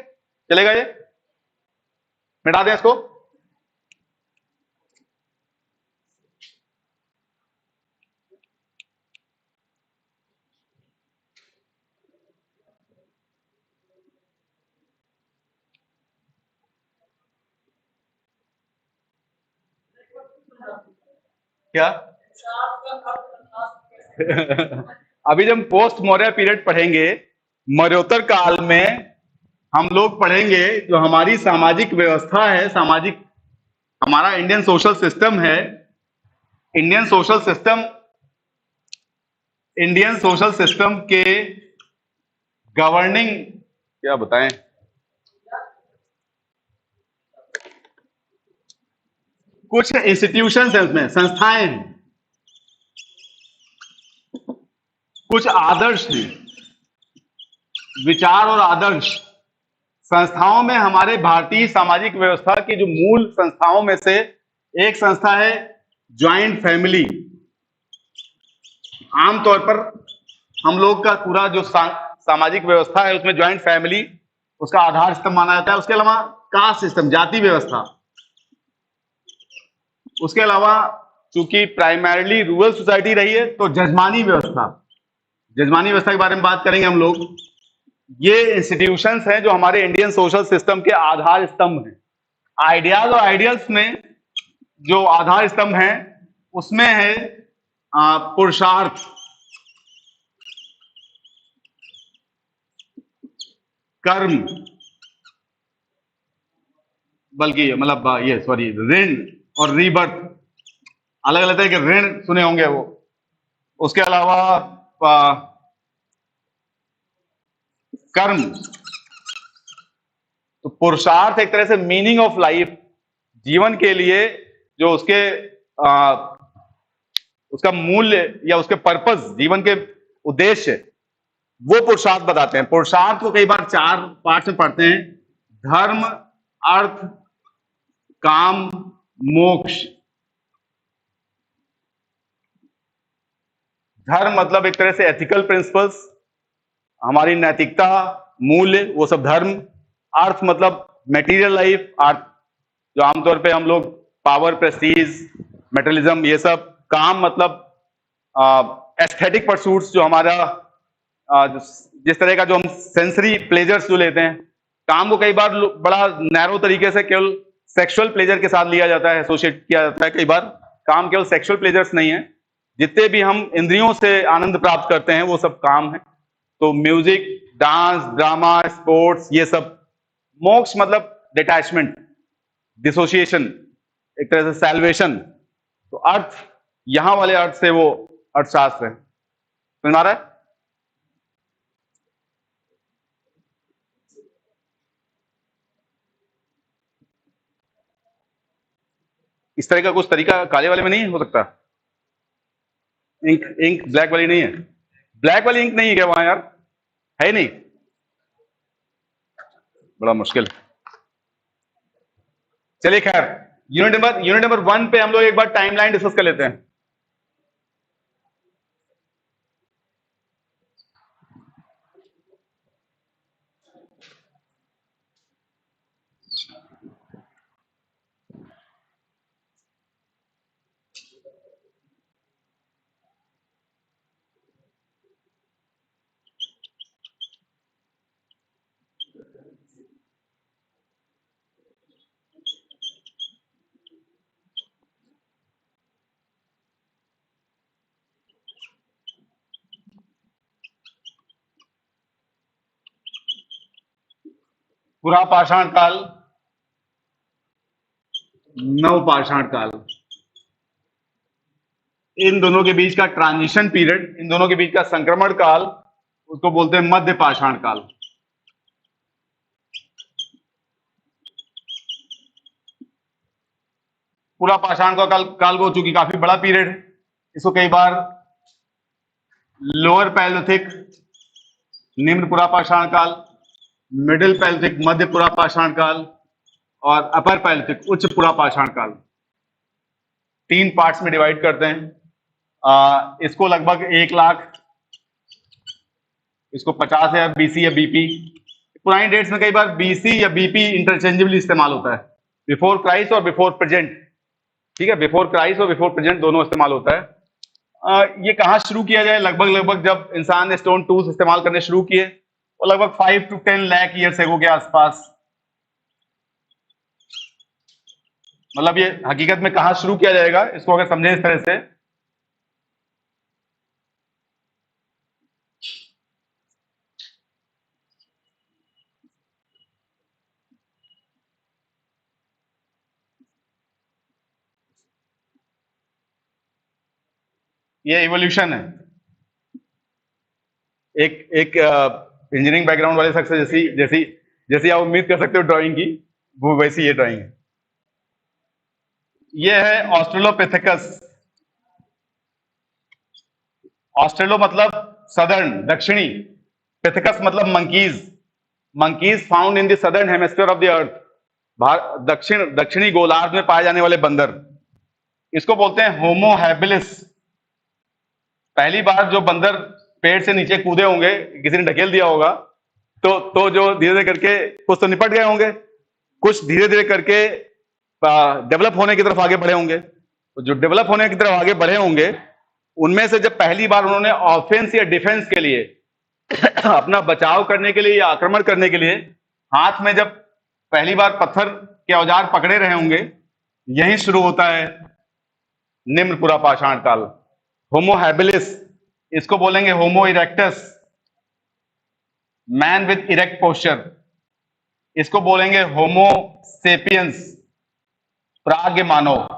चलेगा? ये मिटा दें इसको। क्या अभी जब पोस्ट मौर्य पीरियड पढ़ेंगे, मौर्योत्तर काल में हम लोग पढ़ेंगे जो हमारी सामाजिक व्यवस्था है, सामाजिक हमारा इंडियन सोशल सिस्टम है, इंडियन सोशल सिस्टम के गवर्निंग, क्या बताएं, कुछ इंस्टीट्यूशंस है उसमें, संस्थाएं हैं, कुछ आदर्श हैं, विचार और आदर्श। संस्थाओं में हमारे भारतीय सामाजिक व्यवस्था की जो मूल संस्थाओं में से एक संस्था है ज्वाइंट फैमिली। आमतौर पर हम लोग का पूरा जो सामाजिक व्यवस्था है उसमें ज्वाइंट फैमिली उसका आधार स्तंभ माना जाता है। उसके अलावा कास्ट सिस्टम, जाति व्यवस्था, उसके अलावा चूंकि प्राइमरीली रूरल सोसाइटी रही है तो जजमानी व्यवस्था के बारे में बात करेंगे हम लोग। ये इंस्टीट्यूशंस हैं जो हमारे इंडियन सोशल सिस्टम के आधार स्तंभ हैं। आइडियाज और आइडियल्स में जो आधार स्तंभ हैं उसमें है पुरुषार्थ, कर्म, बल्कि मतलब ये सॉरी ऋण और रीबर्थ, अलग अलग तरह के ऋण सुने होंगे वो। उसके अलावा कर्म, तो पुरुषार्थ एक तरह से मीनिंग ऑफ लाइफ, जीवन के लिए जो उसका मूल्य या उसके पर्पस, जीवन के उद्देश्य, वो पुरुषार्थ बताते हैं। पुरुषार्थ को कई बार 4 पार्ट में पढ़ते हैं: धर्म, अर्थ, काम, मोक्ष। धर्म मतलब एक तरह से एथिकल प्रिंसिपल्स, हमारी नैतिकता, मूल्य, वो सब धर्म। अर्थ मतलब मेटीरियल लाइफ, अर्थ जो आमतौर पे हम लोग पावर, प्रेस्टीज, मेटेरियलिज्म, ये सब। काम मतलब एस्थेटिक परसूट्स, जो हमारा जिस तरह का जो हम सेंसरी प्लेजर्स जो लेते हैं। काम को कई बार बड़ा नैरो तरीके से केवल सेक्सुअल प्लेजर के साथ लिया जाता है, एसोसिएट किया जाता है। कई बार काम केवल सेक्सुअल प्लेजर्स नहीं है, जितने भी हम इंद्रियों से आनंद प्राप्त करते हैं वो सब काम है। तो म्यूजिक, डांस, ड्रामा, स्पोर्ट्स, ये सब। मोक्ष मतलब डिटैचमेंट, डिसोसिएशन, एक तरह से सैल्वेशन। तो अर्थ, यहां वाले अर्थ से वो अर्थशास्त्र है। समझ आ रहा है? इस तरह का कुछ तरीका काले वाले में नहीं हो सकता? इंक इंक ब्लैक वाली नहीं है? ब्लैक वाली इंक नहीं है क्या वहां यार? है नहीं? बड़ा मुश्किल। चलिए खैर, यूनिट नंबर 1 पे हम लोग एक बार टाइमलाइन डिस्कस कर लेते हैं। पुरा पाषाण काल, नव पाषाण काल, इन दोनों के बीच का ट्रांजिशन पीरियड, इन दोनों के बीच का संक्रमण काल, उसको बोलते हैं मध्य पाषाण काल। पूरा पाषाण का काल को चूंकि काफी बड़ा पीरियड है, इसको कई बार लोअर पैलोथिक निम्न पुरा पाषाण काल, मिडिल पैलोथिक मध्य पुरा पाषाण काल और अपर पैलोथिक उच्च पुरा पाषाण काल, 3 पार्ट्स में डिवाइड करते हैं। इसको लगभग 1 लाख, इसको 50,000 बीसी या बीपी। पुरानी डेट्स में कई बार बीसी या बीपी इंटरचेंजेबली इस्तेमाल होता है, बिफोर क्राइस्ट और बिफोर प्रेजेंट। ठीक है, बिफोर क्राइस्ट और बिफोर प्रेजेंट दोनों इस्तेमाल होता है। ये कहां शुरू किया जाए? लगभग जब इंसान ने स्टोन टूल्स इस्तेमाल करने शुरू किए, और लगभग 5 to 10 लाख ईयर्स एगो के आसपास। मतलब ये हकीकत में कहां शुरू किया जाएगा, इसको अगर समझे इस तरह से, ये इवोल्यूशन है। एक एक इंजीनियरिंग बैकग्राउंड वाले शख्स से जैसी जैसी जैसी आप उम्मीद कर सकते हो ड्राइंग की, वो वैसी ये ड्राइंग है। ये है ऑस्ट्रेलोपिथेकस। ऑस्ट्रेलो मतलब सदर्न, दक्षिणी, पिथेकस मतलब monkeys. Monkeys found in the southern hemisphere of the earth, दक्षिणी गोलार्ध में पाए जाने वाले बंदर। इसको बोलते हैं होमो हैबिलिस। पहली बार जो बंदर पेड़ से नीचे कूदे होंगे, किसी ने ढकेल दिया होगा, तो जो धीरे धीरे करके कुछ तो निपट गए होंगे, कुछ धीरे धीरे करके डेवलप होने की तरफ आगे बढ़े होंगे। तो जो डेवलप होने की तरफ आगे बढ़े होंगे, उनमें से जब पहली बार उन्होंने ऑफेंस या डिफेंस के लिए अपना बचाव करने के लिए या आक्रमण करने के लिए हाथ में जब पहली बार पत्थर के औजार पकड़े रहे होंगे, यही शुरू होता है निम्न पुरा पाषाण काल, होमो हैबिलिस। इसको बोलेंगे Homo erectus, man with erect posture. इसको बोलेंगे होमो सेपियंस, प्राग्ञ मानव।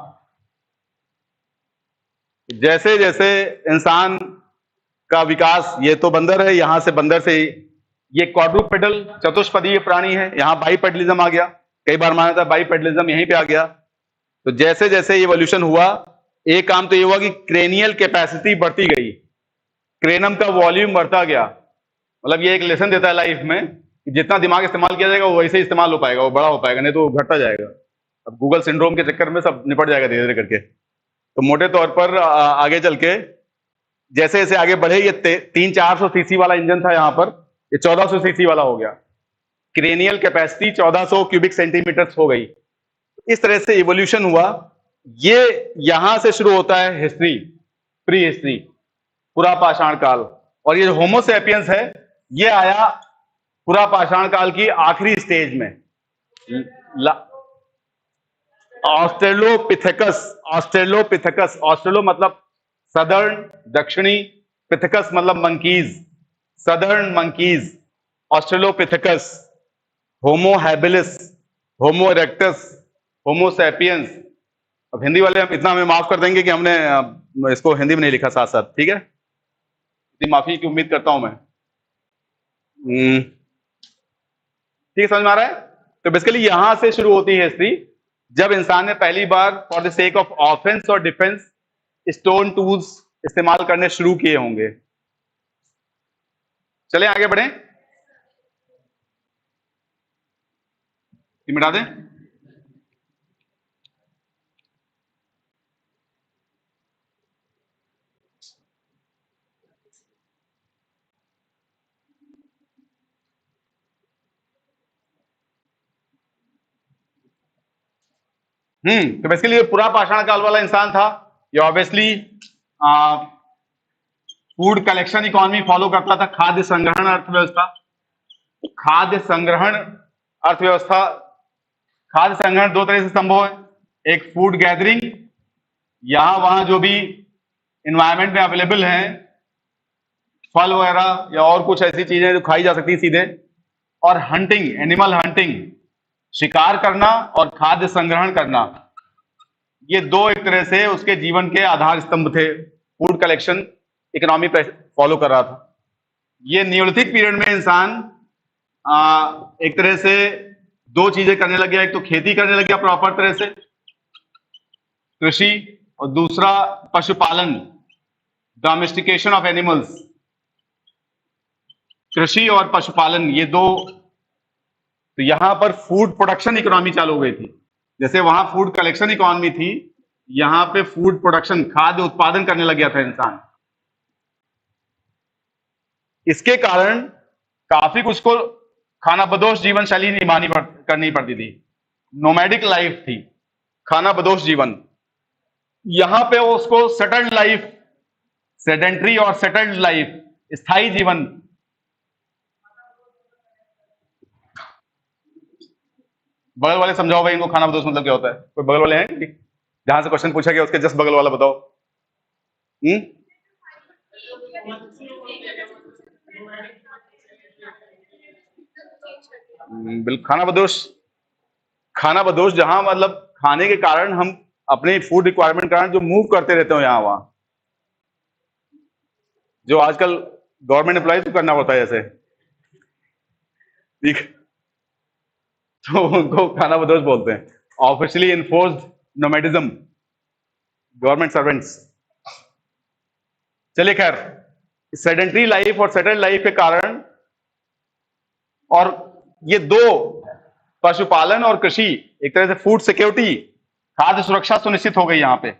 जैसे जैसे इंसान का विकास, ये तो बंदर है, यहां से बंदर से ये क्वाड्रूपेडल चतुष्पदीय प्राणी है, यहां बाइपेडलिज्म आ गया। कई बार माना था बाइपेडलिज्म यहीं पे आ गया। तो जैसे जैसे इवोल्यूशन हुआ, एक काम तो ये हुआ कि क्रेनियल कैपेसिटी बढ़ती गई, क्रेनम का वॉल्यूम बढ़ता गया। मतलब ये एक लेसन देता है लाइफ में कि जितना दिमाग इस्तेमाल किया जाएगा वो वैसे इस्तेमाल हो पाएगा, वो बड़ा हो पाएगा, नहीं तो घटता जाएगा। अब गूगल सिंड्रोम के चक्कर में सब निपट जाएगा धीरे धीरे करके। तो मोटे तौर पर आगे चल के जैसे जैसे आगे बढ़े, ये 300-400 सीसी वाला इंजन था यहां पर, ये 1400 सीसी वाला हो गया। क्रेनियल कैपेसिटी 1400 क्यूबिक सेंटीमीटर हो गई। इस तरह से इवोल्यूशन हुआ। ये यहां से शुरू होता है हिस्ट्री, प्री हिस्ट्री, पुरा पाषाण काल। और ये जो होमो सेपियंस है, ये आया पुरा पाषाण काल की आखिरी स्टेज में। ऑस्ट्रेलोपिथेकस, ऑस्ट्रेलोपिथेकस, ऑस्ट्रेलो मतलब सदर्न, दक्षिणी, पिथेकस मतलब monkeys, southern monkeys, Australopithecus, Homo habilis, होमो इरेक्टस, होमो सेपियंस। अब हिंदी वाले हम इतना हमें माफ कर देंगे कि हमने इसको हिंदी में नहीं लिखा साथ साथ, ठीक है, इतनी माफी की उम्मीद करता हूं मैं। ठीक है, समझ में आ रहा है? तो बेसिकली यहां से शुरू होती है हिस्ट्री। जब इंसान ने पहली बार for the sake of offence और डिफेंस स्टोन टूल्स इस्तेमाल करने शुरू किए होंगे। चले आगे बढ़े, मिटा दें। तो बेसिकली पूरा पाषाण काल वाला इंसान था, ये obviously food collection economy follow करता था, खाद्य संग्रहण अर्थव्यवस्था। खाद्य संग्रहण अर्थव्यवस्था, खाद्य संग्रहण दो तरह से संभव है, एक फूड गैदरिंग, यहां वहां जो भी इन्वायरमेंट में अवेलेबल है फल वगैरह या और कुछ ऐसी चीजें जो खाई जा सकती है सीधे, और हंटिंग, एनिमल हंटिंग, शिकार करना और खाद्य संग्रहण करना, ये दो एक तरह से उसके जीवन के आधार स्तंभ थे। फूड कलेक्शन इकोनॉमी फॉलो कर रहा था। ये नियोलिथिक पीरियड में इंसान एक तरह से दो चीजें करने लग गया, एक तो खेती करने लग गया प्रॉपर तरह से, कृषि, और दूसरा पशुपालन, डोमेस्टिकेशन ऑफ एनिमल्स। कृषि और पशुपालन ये दो, तो यहां पर फूड प्रोडक्शन इकोनॉमी चालू हो गई थी। जैसे वहां फूड कलेक्शन इकोनॉमी थी, यहां पे फूड प्रोडक्शन, खाद्य उत्पादन करने लग गया था इंसान। इसके कारण काफी कुछ को खानाबदोश जीवन शैली करनी पड़ती थी। नोमैडिक लाइफ थी, खानाबदोश जीवन। यहां पे उसको सेटल्ड लाइफ, सेडेंट्री और सेटल्ड लाइफ, स्थायी जीवन। बगल वाले समझाओ भाई इनको, खानाबदोश मतलब क्या होता है? कोई बगल वाले हैं जहां से क्वेश्चन पूछा गया उसके जस्ट बगल वाला बताओ। बिल्कुल, खानाबदोश जहां मतलब खाने के कारण हम अपने फूड रिक्वायरमेंट के कारण जो मूव करते रहते हो यहां वहां, जो आजकल गवर्नमेंट एम्प्लॉय को करना पड़ता है जैसे, ठीक, तो उनको खानाबदोश बोलते हैं। Officially enforced nomadism, government servants. चलिए खैर, सेडेंट्री लाइफ और सेटल्ड लाइफ के कारण, और ये दो, पशुपालन और कृषि, एक तरह से फूड सिक्योरिटी, खाद्य सुरक्षा सुनिश्चित हो गई। यहां पे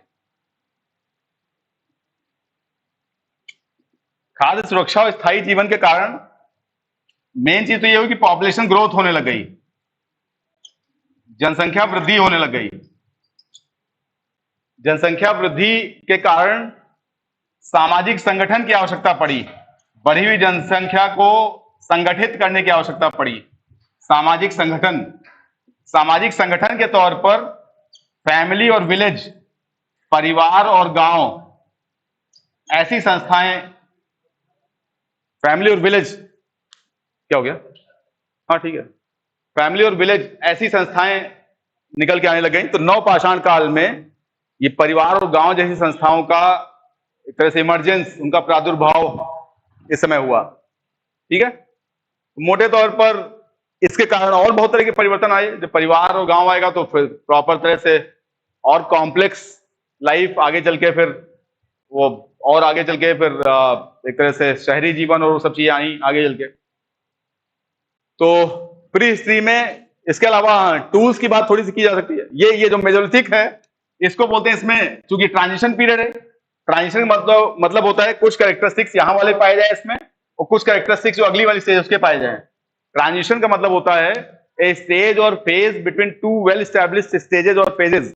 खाद्य सुरक्षा और स्थायी जीवन के कारण मेन चीज तो ये हुई कि पॉपुलेशन ग्रोथ होने लग गई, जनसंख्या वृद्धि होने लग गई। जनसंख्या वृद्धि के कारण सामाजिक संगठन की आवश्यकता पड़ी, बढ़ी हुई जनसंख्या को संगठित करने की आवश्यकता पड़ी। सामाजिक संगठन, सामाजिक संगठन के तौर पर फैमिली और विलेज, परिवार और गांव, ऐसी संस्थाएं, फैमिली और विलेज, क्या हो गया? हाँ ठीक है, फैमिली और विलेज, ऐसी संस्थाएं निकल के आने लग गई। तो नवपाषाण काल में ये परिवार और गांव जैसी संस्थाओं का एक तरह से इमरजेंस, उनका प्रादुर्भाव इस समय हुआ। ठीक है, मोटे तौर पर इसके कारण और बहुत तरह के परिवर्तन आए। जब परिवार और गांव आएगा तो फिर प्रॉपर तरह से और कॉम्प्लेक्स लाइफ आगे चल के, फिर वो और आगे चल के फिर एक तरह से शहरी जीवन और वो सब चीजें आई आगे चल के। तो प्री हिस्ट्री में इसके अलावा टूल्स की बात थोड़ी सी की जा सकती है। ये जो मेजोलिथिक है, इसको बोलते हैं, इसमें चूंकि ट्रांजिशन पीरियड है, ट्रांजिशन मतलब होता है कुछ कैरेक्टरिस्टिक्स यहां वाले पाए जाए इसमें, और कुछ कैरेक्टरिस्टिक्स जो अगली वाली स्टेज उसके पाए जाए। ट्रांजिशन का मतलब होता है ए स्टेज और phase between two well established stages और फेजेस,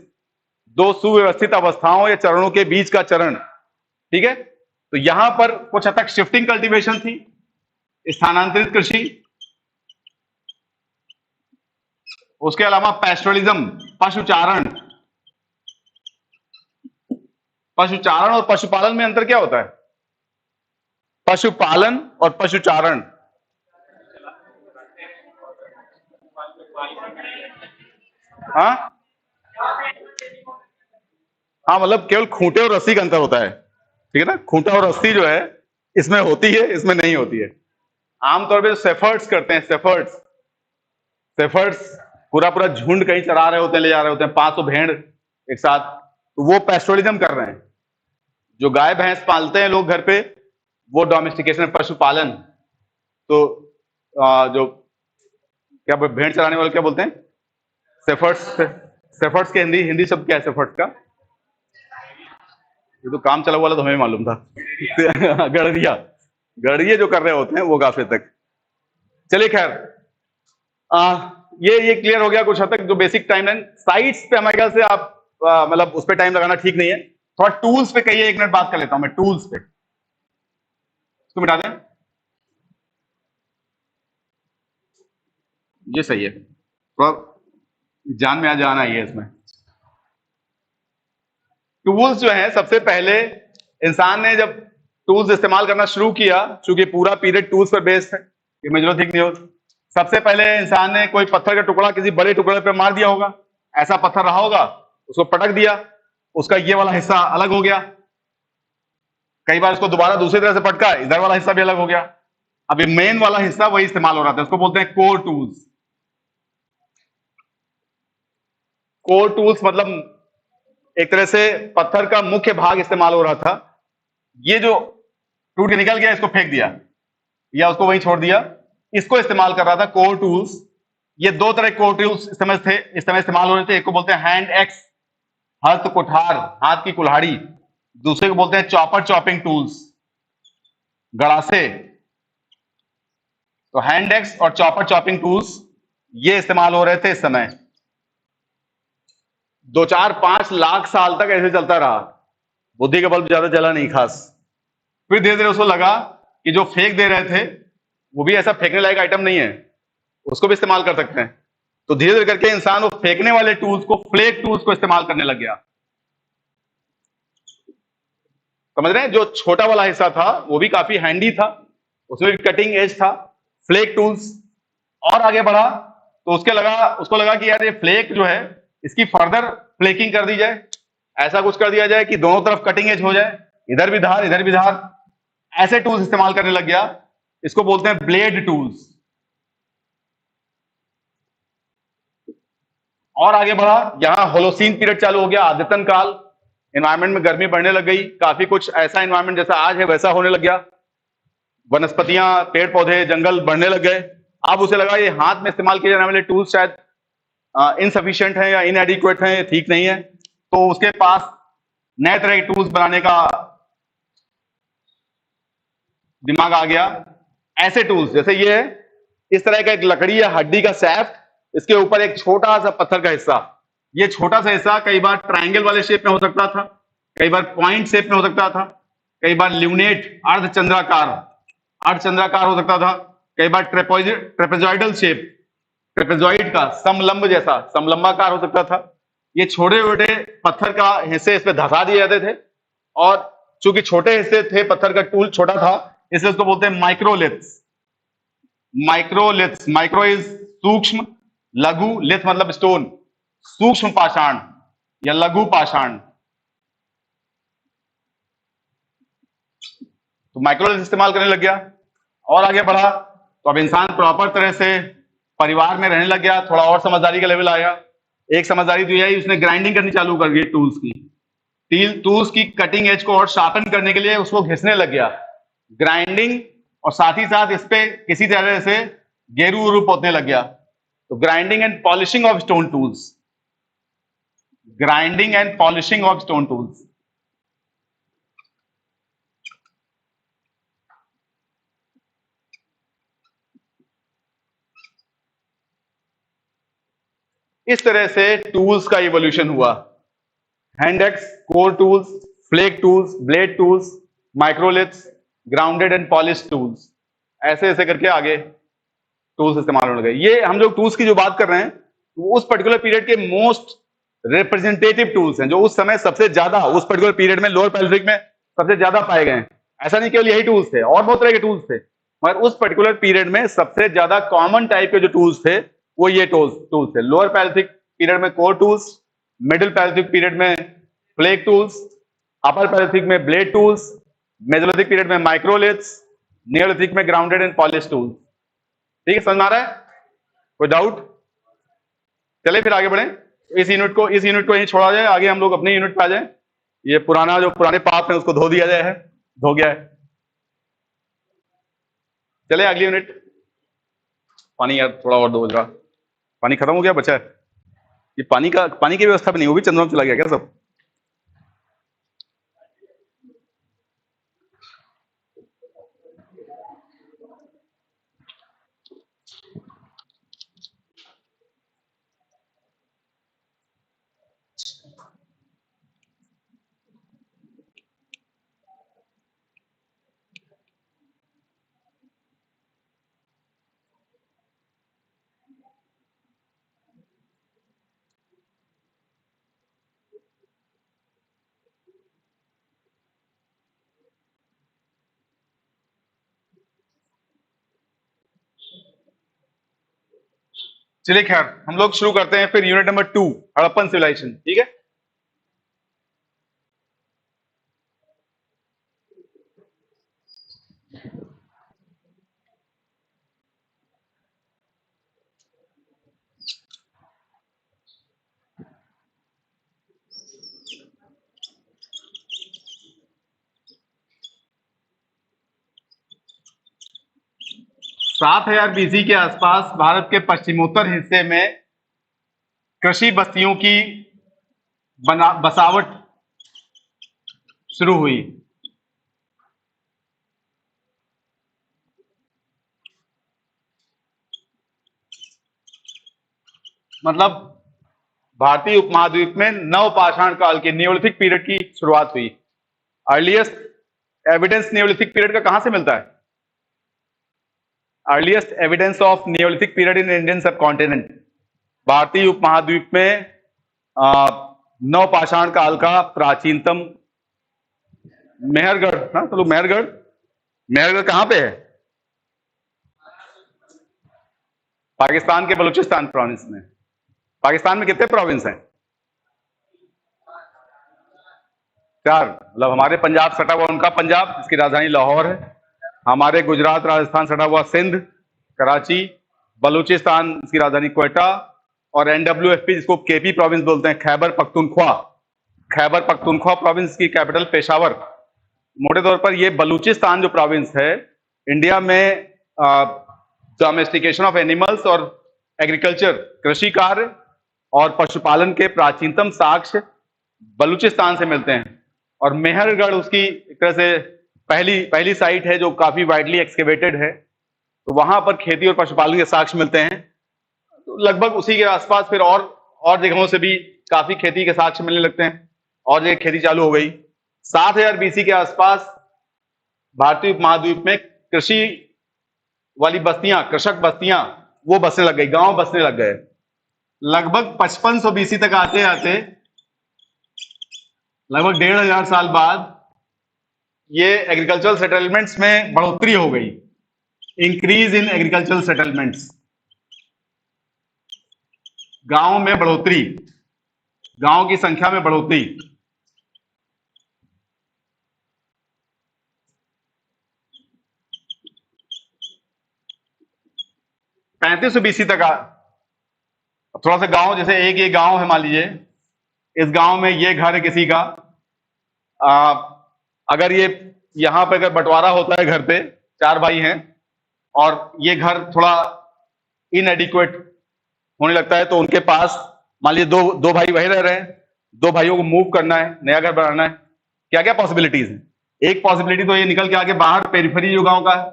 दो सुव्यवस्थित अवस्थाओं या चरणों के बीच का चरण। ठीक है, तो यहां पर कुछ हद तक शिफ्टिंग कल्टीवेशन थी, स्थानांतरित कृषि, उसके अलावा पैस्टोरलिज्म, पशुचारण। पशुचारण और पशुपालन में अंतर क्या होता है? पशुपालन और पशुचारण, हाँ हाँ, मतलब केवल खूंटे और रस्सी का अंतर होता है। ठीक है ना, खूंटा और रस्सी जो है इसमें होती है, इसमें नहीं होती है। आमतौर पे सेफर्ड्स करते हैं, सेफर्ड्स पूरा पूरा झुंड कहीं चरा रहे होते हैं, ले जा रहे होते हैं, 500 भेड़ एक साथ, तो वो पेस्टोरिज्म कर रहे हैं। जो गाय भैंस पालते हैं लोग घर पे, वो डोमेस्टिकेशन, पशुपालन। तो जो क्या भेड़ चराने वाले क्या बोलते हैं, सेफर्ड्स। सेफर्ड्स के हिंदी हिंदी शब्द क्या है सेफर्ड्स का? ये तो काम चला हुआ वाला तो हमें मालूम था। गड़रिया, गड़रिए जो कर रहे होते हैं वो काफी तक। चलिए खैर, ये क्लियर हो गया कुछ हद तक जो बेसिक टाइमलाइन। साइट्स पे हमारे ख्याल से आप मतलब उस पर टाइम लगाना ठीक नहीं है। थोड़ा टूल्स पे कहिए, 1 मिनट बात कर लेता हूं मैं टूल्स पे। इसको मिटा दें, ये सही है, थोड़ा जान में आ जाना ही है इसमें। टूल्स जो है, सबसे पहले इंसान ने जब टूल्स इस्तेमाल करना शुरू किया, चूंकि पूरा पीरियड टूल्स पर बेस्ड है, ये मेजोलिथिक नहीं हो, सबसे पहले इंसान ने कोई पत्थर का टुकड़ा किसी बड़े टुकड़े पर मार दिया होगा, ऐसा पत्थर रहा होगा, उसको पटक दिया, उसका ये वाला हिस्सा अलग हो गया। कई बार उसको दोबारा दूसरी तरह से पटका, इधर वाला हिस्सा भी अलग हो गया। अभी मेन वाला हिस्सा वही इस्तेमाल हो रहा था, उसको बोलते हैं कोर टूल्स। कोर टूल्स मतलब एक तरह से पत्थर का मुख्य भाग इस्तेमाल हो रहा था। ये जो टूट के निकल गया, इसको फेंक दिया या उसको वहीं छोड़ दिया, इसको इस्तेमाल कर रहा था कोर टूल्स। ये 2 तरह के कोर टूल्स इस समय इस्तेमाल हो रहे थे। एक को बोलते हैं हैंड एक्स, हस्त कुठार, हाथ की कुल्हाड़ी। दूसरे को बोलते हैं चॉपर, चॉपिंग टूल्स, गड़ासे। तो हैंड एक्स और चॉपर, चॉपिंग टूल्स ये इस्तेमाल हो रहे थे इस समय। 2, 4, 5 लाख साल तक ऐसे चलता रहा, बुद्धि का बल्ब ज्यादा जला नहीं खास। फिर धीरे धीरे उसको लगा कि जो फेंक दे रहे थे वो भी ऐसा फेंकने लायक आइटम नहीं है, उसको भी इस्तेमाल कर सकते हैं। तो धीरे धीरे करके इंसान वो फेंकने वाले टूल्स को, फ्लेक टूल्स को इस्तेमाल करने लग गया। समझ रहे हैं? जो छोटा वाला हिस्सा था वो भी काफी हैंडी था, उसमें भी कटिंग एज था, फ्लेक टूल्स। और आगे बढ़ा तो उसको लगा कि यार ये फ्लेक जो है, इसकी फर्दर फ्लेकिंग कर दी जाए, ऐसा कुछ कर दिया जाए कि दोनों तरफ कटिंग एज हो जाए, इधर भी धार इधर भी धार। ऐसे टूल्स इस्तेमाल करने लग गया, इसको बोलते हैं ब्लेड टूल्स। और आगे बढ़ा, यहां होलोसीन पीरियड चालू हो गया, आद्यतन काल। एनवायरमेंट में गर्मी बढ़ने लग गई, काफी कुछ ऐसा एनवायरमेंट जैसा आज है वैसा होने लग गया, वनस्पतियां, पेड़ पौधे, जंगल बढ़ने लग गए। अब उसे लगा ये हाथ में इस्तेमाल किए जाने वाले टूल्स शायद इनसफिशिएंट है या इनएडिक्वेट है, ये ठीक नहीं है। तो उसके पास नए तरह के टूल्स बनाने का दिमाग आ गया। ऐसे टूल्स जैसे ये है, इस तरह का एक लकड़ी या हड्डी का सैफ्ट, इसके ऊपर एक छोटा सा पत्थर का हिस्सा। ये छोटा सा हिस्सा कई बार ट्रायंगल वाले शेप में हो सकता था, कई बार पॉइंट शेप में हो सकता था, कई बार ल्यूनेट, अर्धचंद्राकार हो सकता था, कई बार ट्रेपेजॉइडल शेप, ट्रेपेजॉइड का समलंब जैसा समलंबाकार हो सकता था। ये छोटे छोटे पत्थर का हिस्से इस पे धसा दिए जाते थे, और चूंकि छोटे हिस्से थे, पत्थर का टूल छोटा था, इसलिए उसको बोलते हैं माइक्रोलिथ्स। माइक्रोलिथ्स, माइक्रो इज सूक्ष्म, लघु, लिथ मतलब स्टोन, सूक्ष्म पाषाण या लघु पाषाण। तो माइक्रोलिथ इस्तेमाल करने लग गया। और आगे बढ़ा तो अब इंसान प्रॉपर तरह से परिवार में रहने लग गया, थोड़ा और समझदारी का लेवल आया। एक समझदारी तो यही, उसने ग्राइंडिंग करनी चालू कर दी टूल्स की। टूल्स की कटिंग एज को और शार्पन करने के लिए उसको घिसने लग गया, ग्राइंडिंग, और साथ ही साथ इस पे किसी तरह से गेरू वरू पोतने लग गया। तो grinding and polishing of stone tools, grinding and polishing of stone tools. इस तरह से टूल्स का इवोल्यूशन हुआ। Hand axe, core tools, flake tools, blade tools, microliths, grounded and polish tools, ऐसे ऐसे करके आगे टूल्स इस्तेमाल होने लगे। ये हम लोग टूल्स की जो बात कर रहे हैं, वो उस पर्टिकुलर पीरियड के मोस्ट रिप्रेजेंटेटिव टूल्स हैं, जो उस समय सबसे ज्यादा, उस पर्टिकुलर पीरियड में लोअर पैलेफिक में सबसे ज्यादा पाए गए हैं। ऐसा नहीं केवल यही टूल्स थे, और बहुत तरह के टूल्स थे, मगर उस पर्टिकुलर पीरियड में सबसे ज्यादा कॉमन टाइप के जो टूल्स थे वो ये टूल्स थे। लोअर पैलेफिक पीरियड में कोर टूल्स, मिडिल पैलेफिक पीरियड में फ्लेक टूल्स, अपर पैलेफिक में ब्लेड टूल्स, मेसोलिथिक पीरियड में माइक्रोलिथ्स, नियोलिथिक में ग्राउंडेड एंड पॉलिश टूल्स। ठीक है, समझ में आ रहा है? कोई डाउट? चले फिर आगे बढ़े। इस यूनिट को यहीं छोड़ा जाए, आगे हम लोग अपने यूनिट पे आ जाए। ये पुराना जो पुराने पाप है उसको धो दिया जाए है, धो गया है। चले अगली यूनिट। पानी यार थोड़ा और दो जरा, पानी खत्म हो गया, बचा है। ये पानी की व्यवस्था भी नहीं, वो भी चंद्रमा चला गया क्या सब? चलिए खैर हम लोग शुरू करते हैं फिर यूनिट नंबर 2, हड़प्पन सिविलाइजेशन। ठीक है, सात हजार बीसी के आसपास भारत के पश्चिमोत्तर हिस्से में कृषि बस्तियों की बसावट शुरू हुई। मतलब भारतीय उपमहाद्वीप में नवपाषाण काल के नियोलिथिक पीरियड की शुरुआत हुई। अर्लीस्ट एविडेंस नियोलिथिक पीरियड का कहां से मिलता है? Earliest evidence of Neolithic period in Indian सब कॉन्टिनेंट, भारतीय उपमहाद्वीप में नवपाषाण काल का प्राचीनतम मेहरगढ़। हाँ चलो, मेहरगढ़ कहां पे है? पाकिस्तान के बलूचिस्तान प्रोविंस में। पाकिस्तान में कितने प्रोविंस हैं? 4। मतलब हमारे पंजाब सटा हुआ उनका पंजाब, इसकी राजधानी लाहौर है। हमारे गुजरात राजस्थान सटा हुआ सिंध, कराची। बलूचिस्तान इसकी राजधानी क्वेटा। और NWFP जिसको केपी प्रोविंस बोलते हैं, खैबर पख्तूनख्वा प्रोविंस की कैपिटल पेशावर। मोटे तौर पर ये बलूचिस्तान जो प्रोविंस है, इंडिया में डोमेस्टिकेशन ऑफ एनिमल्स और एग्रीकल्चर, कृषि कार्य और पशुपालन के प्राचीनतम साक्ष्य बलूचिस्तान से मिलते हैं। और मेहरगढ़ उसकी एक तरह से पहली साइट है जो काफी वाइडली एक्सकेवेटेड है, तो वहां पर खेती और पशुपालन के साक्ष्य मिलते हैं। तो लगभग उसी के आसपास फिर और जगहों से भी काफी खेती के साक्ष्य मिलने लगते हैं, और जगह खेती चालू हो गई। 7000 BC के आसपास भारतीय उपमहाद्वीप में कृषि वाली बस्तियां, कृषक बस्तियां वो बसने लग गई, गांव बसने लग गए। लगभग 5500 BC तक आते आते लगभग 1500 साल बाद ये एग्रीकल्चरल सेटलमेंट्स में बढ़ोतरी हो गई। इंक्रीज इन एग्रीकल्चरल सेटलमेंट्स, गांव में बढ़ोतरी, गांव की संख्या में बढ़ोतरी। पैंतीस सौ BC तक थोड़ा सा गांव, जैसे एक ये गांव है मान लीजिए, इस गांव में ये घर है किसी का। अगर ये यहां पे अगर बंटवारा होता है घर पे, 4 भाई हैं और ये घर थोड़ा इनएडिक्वेट होने लगता है, तो उनके पास मान लीजिए दो भाई वहीं रह रहे हैं, 2 भाइयों को मूव करना है, नया घर बनाना है। क्या क्या पॉसिबिलिटीज हैं? एक पॉसिबिलिटी तो ये निकल के आके बाहर पेरिफेरी जो गांव का है,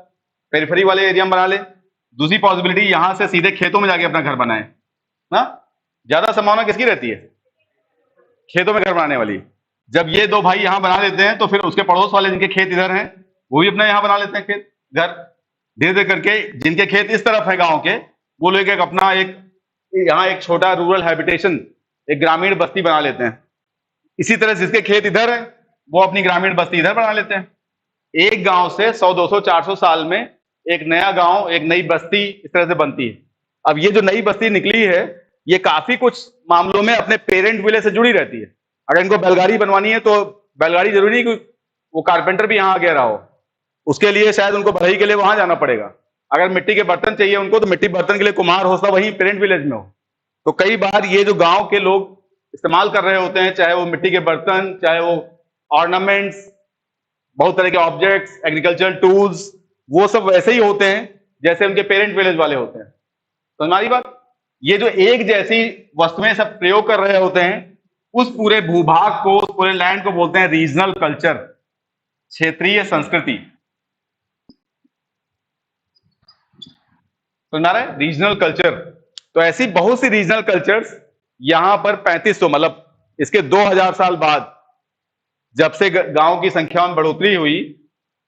पेरिफेरी वाले एरिया में बना ले। दूसरी पॉसिबिलिटी यहां से सीधे खेतों में जाके अपना घर बनाए ना। ज्यादा संभावना किसकी रहती है? खेतों में घर बनाने वाली। जब ये 2 भाई यहां बना लेते हैं तो फिर उसके पड़ोस वाले जिनके खेत इधर हैं वो भी अपना यहां बना लेते हैं खेत घर। धीरे धीरे करके जिनके खेत इस तरफ है गांव के, वो लोग अपना यहाँ एक छोटा रूरल हैबिटेशन, एक ग्रामीण बस्ती बना लेते हैं। इसी तरह जिसके खेत इधर है वो अपनी ग्रामीण बस्ती इधर बना लेते हैं। एक गांव से 100, 200, 400 साल में एक नया गांव, एक नई बस्ती इस तरह से बनती है। अब ये जो नई बस्ती निकली है, ये काफी कुछ मामलों में अपने पेरेंट विलेज से जुड़ी रहती है। अगर इनको बैलगाड़ी बनवानी है तो बैलगाड़ी जरूरी नहीं कि वो कारपेंटर भी यहाँ आ गया रहा हो, उसके लिए शायद उनको बढ़ई के लिए वहां जाना पड़ेगा। अगर मिट्टी के बर्तन चाहिए उनको, तो मिट्टी बर्तन के लिए कुम्हार हो, सब वहीं पेरेंट विलेज में हो। तो कई बार ये जो गांव के लोग इस्तेमाल कर रहे होते हैं, चाहे वो मिट्टी के बर्तन, चाहे वो ऑर्नामेंट्स, बहुत तरह के ऑब्जेक्ट्स, एग्रीकल्चरल टूल्स, वो सब वैसे ही होते हैं जैसे उनके पेरेंट विलेज वाले होते हैं। तो हमारी बात, ये जो एक जैसी वस्तुएं सब प्रयोग कर रहे होते हैं, उस पूरे भूभाग को, उस पूरे लैंड को बोलते हैं रीजनल कल्चर, क्षेत्रीय संस्कृति। सुना रहे, रीजनल कल्चर। तो ऐसी बहुत सी रीजनल कल्चर्स यहां पर 3500, मतलब इसके 2000 साल बाद, जब से गांव की संख्या में बढ़ोतरी हुई,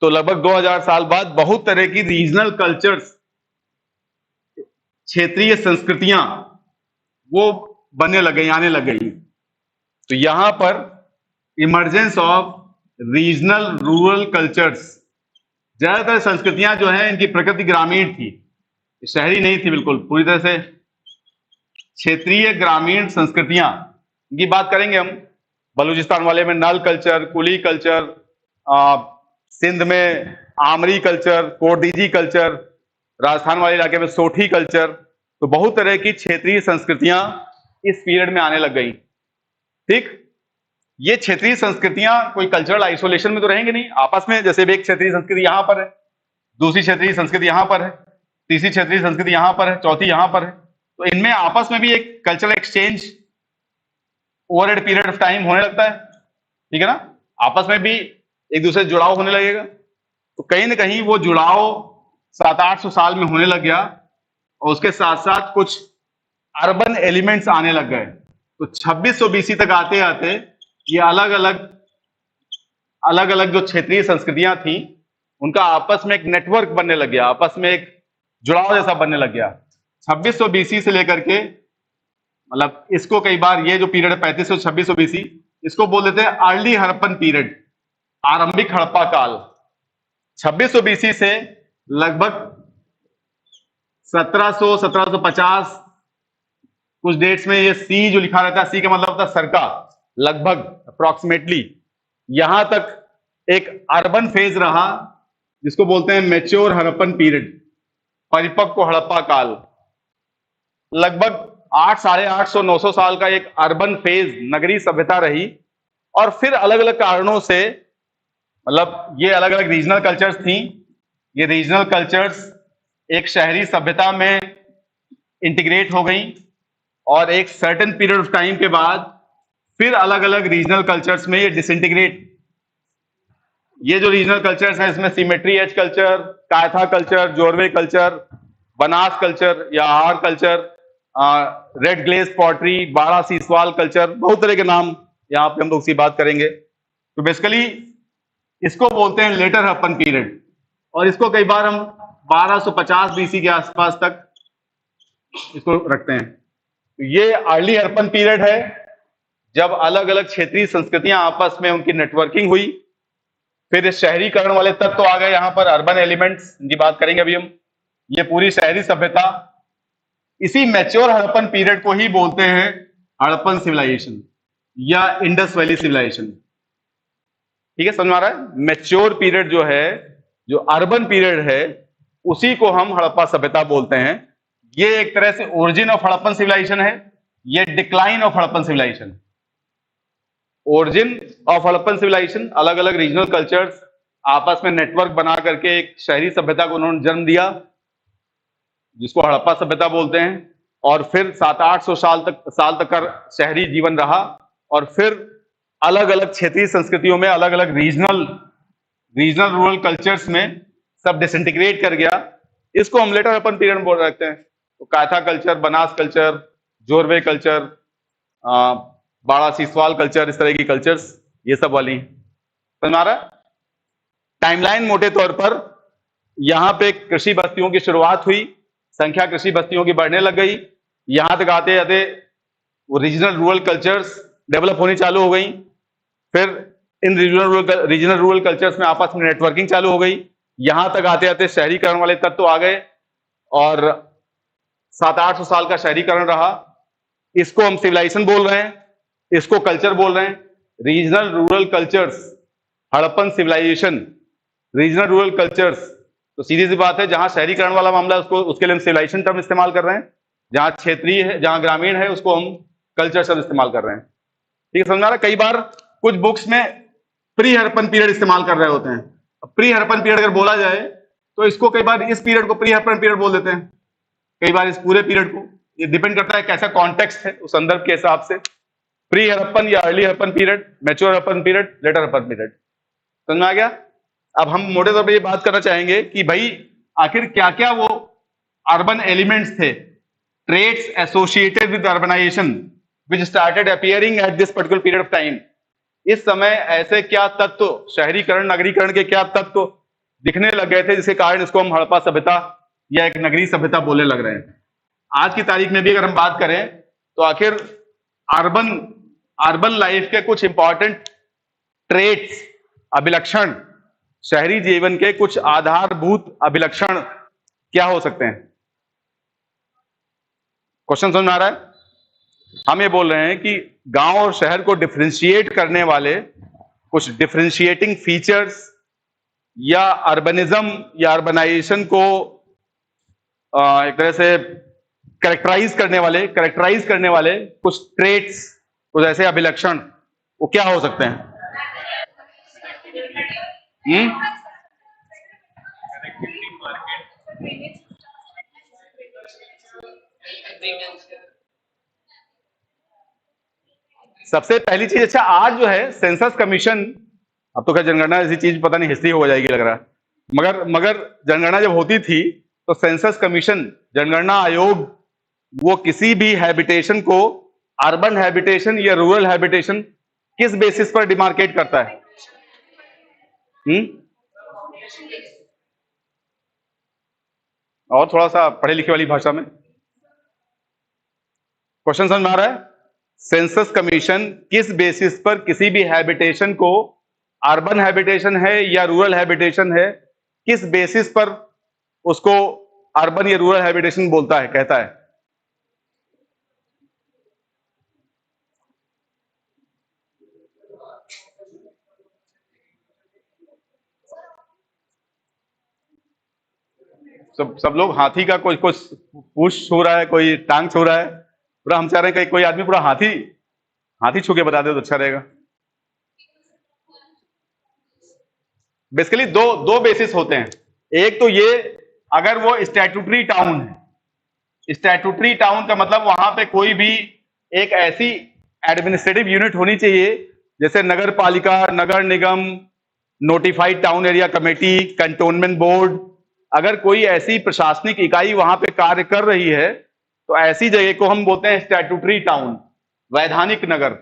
तो लगभग 2000 साल बाद बहुत तरह की रीजनल कल्चर्स, क्षेत्रीय संस्कृतियां वो बनने लग गई, आने लग गई। तो यहां पर emergence of regional rural cultures, ज्यादातर संस्कृतियां जो है इनकी प्रकृति ग्रामीण थी, शहरी नहीं थी बिल्कुल, पूरी तरह से क्षेत्रीय ग्रामीण संस्कृतियां, इनकी बात करेंगे हम। बलूचिस्तान वाले में नल कल्चर, कुली कल्चर, सिंध में आमरी कल्चर, कोटदीजी कल्चर, राजस्थान वाले इलाके में सोठी कल्चर। तो बहुत तरह की क्षेत्रीय संस्कृतियां इस पीरियड में आने लग गई। ठीक, ये क्षेत्रीय संस्कृतियां कोई कल्चरल आइसोलेशन में तो रहेंगे नहीं, आपस में, जैसे भी एक क्षेत्रीय संस्कृति यहां पर है, दूसरी क्षेत्रीय संस्कृति यहां पर है, तीसरी क्षेत्रीय संस्कृति यहां पर है, चौथी यहां पर है, तो इनमें आपस में भी एक cultural exchange over a period of time होने लगता है। ठीक है ना, आपस में भी एक दूसरे से जुड़ाव होने लगेगा। तो कहीं ना कहीं वो जुड़ाव 700-800 साल में होने लग गया, और उसके साथ साथ कुछ अर्बन एलिमेंट्स आने लग गए। तो 2600 बीसी तक आते आते ये अलग अलग जो क्षेत्रीय संस्कृतियां थी, उनका आपस में एक नेटवर्क बनने लग गया, आपस में एक जुड़ाव जैसा बनने लग गया। 2600 बीसी से लेकर के, मतलब इसको कई बार ये जो पीरियड है 3500-2600 बीसी, इसको बोल देते हैं अर्ली हड़प्पन पीरियड, आरंभिक हड़प्पा काल। 2600 बीसी से लगभग 1750, कुछ डेट्स में ये सी जो लिखा रहता है, सी का मतलब होता है सरका, लगभग अप्रोक्सीमेटली, यहां तक एक अर्बन फेज रहा, जिसको बोलते हैं मैच्योर हड़प्पन पीरियड, परिपक्व हड़प्पा काल। लगभग 800-850-900 साल का एक अर्बन फेज, नगरीय सभ्यता रही, और फिर अलग अलग कारणों से, मतलब ये अलग अलग रीजनल कल्चर्स थी, ये रीजनल कल्चर्स एक शहरी सभ्यता में इंटीग्रेट हो गई, और एक सर्टेन पीरियड ऑफ टाइम के बाद फिर अलग अलग रीजनल कल्चर्स में ये डिसइंटीग्रेट। ये जो रीजनल कल्चर्स हैं, इसमें cemetery H culture, Kayatha culture, Jorwe culture, Banas culture या Ahar culture, red glaze pottery, बाड़ा सीसवाल कल्चर, बहुत तरह के नाम यहाँ पे हम लोग सी बात करेंगे। तो बेसिकली इसको बोलते हैं लेटर हड़प्पन पीरियड, और इसको कई बार हम 1250 बीसी के आसपास तक इसको रखते हैं। तो ये अर्ली हड़प्पन पीरियड है, जब अलग अलग क्षेत्रीय संस्कृतियां आपस में उनकी नेटवर्किंग हुई। फिर शहरीकरण वाले तत्व तो आ गए यहाँ पर, अर्बन एलिमेंट्स, इनकी बात करेंगे अभी हम। ये पूरी शहरी सभ्यता, इसी मैच्योर हड़प्पन पीरियड को ही बोलते हैं हड़प्पन सिविलाइजेशन या इंडस वैली सिविलाइजेशन। ठीक है, समझ में आ रहा है? मैच्योर पीरियड जो है, जो अर्बन पीरियड है, उसी को हम हड़प्पा सभ्यता बोलते हैं। ये एक तरह से ओरिजिन ऑफ हड़प्पन सिविलाइजेशन है, ये decline of Harappan civilisation. Origin of Harappan civilisation, अलग अलग रीजनल कल्चर्स आपस में नेटवर्क बना करके एक शहरी सभ्यता को उन्होंने जन्म दिया, जिसको हड़प्पा सभ्यता बोलते हैं। और फिर 700-800 साल तक का शहरी जीवन रहा, और फिर अलग अलग क्षेत्रीय संस्कृतियों में, अलग अलग रीजनल रूरल कल्चर्स में सब डिसइंटीग्रेट कर गया। इसको हम लेटर हड़प्पन पीरियड में बोल रखते हैं। तो Kayatha culture, Banas culture, Jorwe culture, Bara Siswal culture, इस तरह की कल्चर्स, ये सब वाली। समझ आ रहा है? टाइमलाइन मोटे तौर पर, यहां पे कृषि बस्तियों की शुरुआत हुई, संख्या कृषि बस्तियों की बढ़ने लग गई, यहां तक आते आते वो रीजनल रूरल कल्चर्स डेवलप होनी चालू हो गई। फिर इन रीजनल रूरल कल्चर्स में आपस में नेटवर्किंग चालू हो गई, यहां तक आते आते शहरीकरण वाले तत्व आ गए, और 700-800 साल का शहरीकरण रहा। इसको हम सिविलाइजेशन बोल रहे हैं, इसको कल्चर बोल रहे हैं। Regional rural cultures, Harappan civilisation, regional rural cultures. तो सीधी सी बात है, जहां शहरीकरण वाला मामला है, उसके लिए हम सिविलाइजेशन टर्म इस्तेमाल कर रहे हैं, जहां क्षेत्रीय है, जहां ग्रामीण है, उसको हम कल्चर शब्द इस्तेमाल कर रहे हैं। ठीक है, समझ आ रहा है? कई बार कुछ बुक्स में प्री हड़प्पन पीरियड इस्तेमाल कर रहे होते हैं। प्री हड़प्पन पीरियड अगर बोला जाए तो इसको कई बार इस पीरियड को प्री हड़प्पन पीरियड बोल देते हैं, कई बार इस पूरे पीरियड को। ये डिपेंड करता है कैसा कॉन्टेक्स्ट है, उस संदर्भ के हिसाब से। प्री हड़प्पन या early Harappan period, mature Harappan period, later Harappan period. समझ में आ गया? अब हम मोटे तौर पर ये बात करना चाहेंगे कि भाई आखिर क्या क्या वो अर्बन एलिमेंट्स थे, traits associated with urbanisation which started appearing at this particular period of time. इस समय ऐसे क्या तत्व, शहरीकरण नगरीकरण के क्या तत्व दिखने लग गए थे जिसके कारण इसको हम हड़प्पा सभ्यता या एक नगरीय सभ्यता बोलने लग रहे हैं। आज की तारीख में भी अगर हम बात करें तो आखिर अर्बन अर्बन लाइफ के कुछ इंपॉर्टेंट ट्रेट्स, अभिलक्षण, शहरी जीवन के कुछ आधारभूत अभिलक्षण क्या हो सकते हैं? क्वेश्चन समझ में आ रहा है? हम ये बोल रहे हैं कि गांव और शहर को डिफरेंशिएट करने वाले कुछ डिफरेंशिएटिंग फीचर्स या अर्बनिज्म या अर्बनाइजेशन को एक तरह से कैरेक्टराइज करने वाले कुछ ट्रेट्स, कुछ ऐसे अभिलक्षण, वो क्या हो सकते हैं? सबसे पहली चीज, अच्छा आज जो है सेंसस कमीशन, अब तो क्या जनगणना ऐसी चीज पता नहीं हिस्ट्री हो जाएगी लग रहा है, मगर जनगणना जब होती थी तो सेंसस कमीशन, जनगणना आयोग, वो किसी भी हैबिटेशन को अर्बन हैबिटेशन या रूरल हैबिटेशन किस बेसिस पर डिमार्केट करता है? और थोड़ा सा पढ़े लिखे वाली भाषा में क्वेश्चन समझ में आ रहा है? सेंसस कमीशन किस बेसिस पर किसी भी हैबिटेशन को, अर्बन हैबिटेशन है या रूरल हैबिटेशन है, किस बेसिस पर उसको अर्बन या रूरल हैबिटेशन बोलता है, कहता है? सब लोग हाथी का कोई कुछ पूछ छू रहा है, कोई टांग छू रहा है, पूरा हम चाह रहे हैं कि कोई आदमी पूरा हाथी हाथी छू के बता दे तो अच्छा रहेगा। बेसिकली दो बेसिस होते हैं। एक तो ये, अगर वो स्टैट्यूटरी टाउन है, स्टैट्यूटरी टाउन का मतलब वहां पे कोई भी एक ऐसी एडमिनिस्ट्रेटिव यूनिट होनी चाहिए जैसे नगर पालिका, नगर निगम, notified town area committee, cantonment board. अगर कोई ऐसी प्रशासनिक इकाई वहां पे कार्य कर रही है तो ऐसी जगह को हम बोलते हैं स्टैट्यूटरी टाउन, वैधानिक नगर।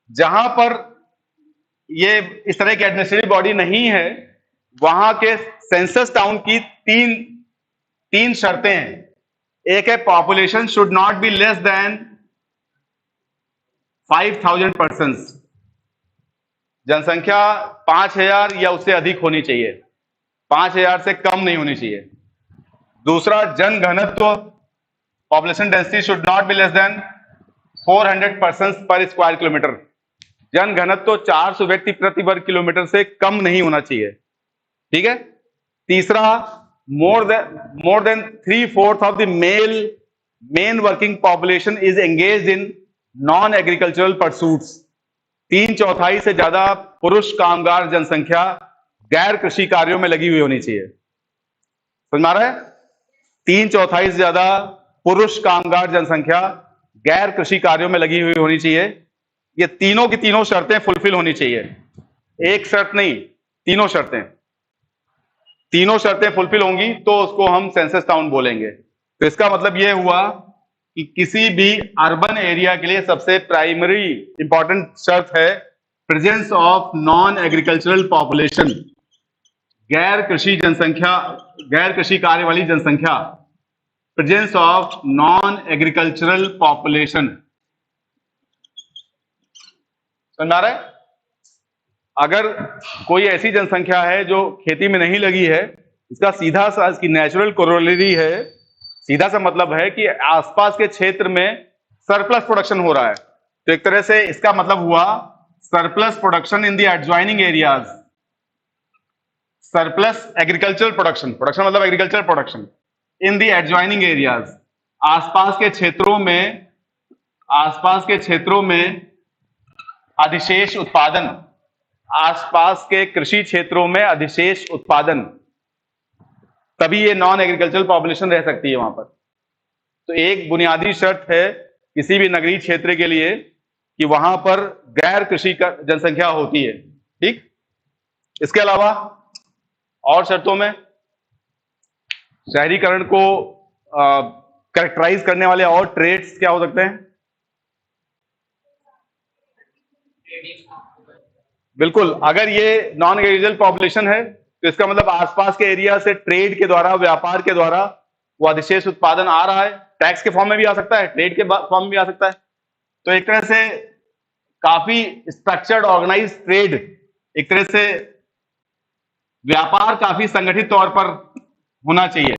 जहां पर ये इस तरह की एडमिनिस्ट्रेटिव बॉडी नहीं है, वहां के सेंसस टाउन की तीन शर्तें हैं। एक है population should not be less than 5,000 person, जनसंख्या 5,000 या उससे अधिक होनी चाहिए, 5,000 से कम नहीं होनी चाहिए। दूसरा, जन घनत्व, population density should not be less than 400 person पर स्क्वायर किलोमीटर, जन घनत्व 400 व्यक्ति प्रति वर्ग किलोमीटर से कम नहीं होना चाहिए। ठीक है। तीसरा, more than 3/4 of the main working population is engaged in non agricultural pursuits, 3/4 से ज्यादा पुरुष कामगार जनसंख्या गैर कृषि कार्यों में लगी हुई होनी चाहिए। समझ में आ रहा है? 3/4 से ज्यादा पुरुष कामगार जनसंख्या गैर कृषि कार्यों में लगी हुई होनी चाहिए। ये तीनों की तीनों शर्तें फुलफिल होनी चाहिए, एक शर्त नहीं, तीनों शर्तें फुलफिल होंगी तो उसको हम सेंसस टाउन बोलेंगे। तो इसका मतलब यह हुआ कि किसी भी अर्बन एरिया के लिए सबसे प्राइमरी इंपॉर्टेंट शर्त है presence of non agricultural population, गैर कृषि जनसंख्या, गैर कृषि कार्य वाली जनसंख्या, presence of non agricultural population. समझ आ रहा है? अगर कोई ऐसी जनसंख्या है जो खेती में नहीं लगी है, इसका सीधा सा, इसकी नेचुरल कोरोलरी है, सीधा सा मतलब है कि आसपास के क्षेत्र में सरप्लस प्रोडक्शन हो रहा है। तो एक तरह से इसका मतलब हुआ surplus production in the adjoining areas, surplus agricultural production, production मतलब agricultural production in the adjoining areas. आसपास के क्षेत्रों में अधिशेष उत्पादन, आसपास के कृषि क्षेत्रों में अधिशेष उत्पादन, तभी ये नॉन एग्रीकल्चरल पॉपुलेशन रह सकती है वहां पर। तो एक बुनियादी शर्त है किसी भी नगरीय क्षेत्र के लिए कि वहां पर गैर कृषि का जनसंख्या होती है। ठीक, इसके अलावा और शर्तों में शहरीकरण को कैरेक्टराइज करने वाले और ट्रेड्स क्या हो सकते हैं? बिल्कुल, अगर ये नॉन एग्रीकल्चरल पॉपुलेशन है तो इसका मतलब आसपास के एरिया से ट्रेड के द्वारा, व्यापार के द्वारा वो अधिशेष उत्पादन आ रहा है। टैक्स के फॉर्म में भी आ सकता है, ट्रेड के फॉर्म में भी आ सकता है। तो एक तरह से काफी स्ट्रक्चर्ड ऑर्गेनाइज ट्रेड, एक तरह से व्यापार काफी संगठित तौर पर होना चाहिए।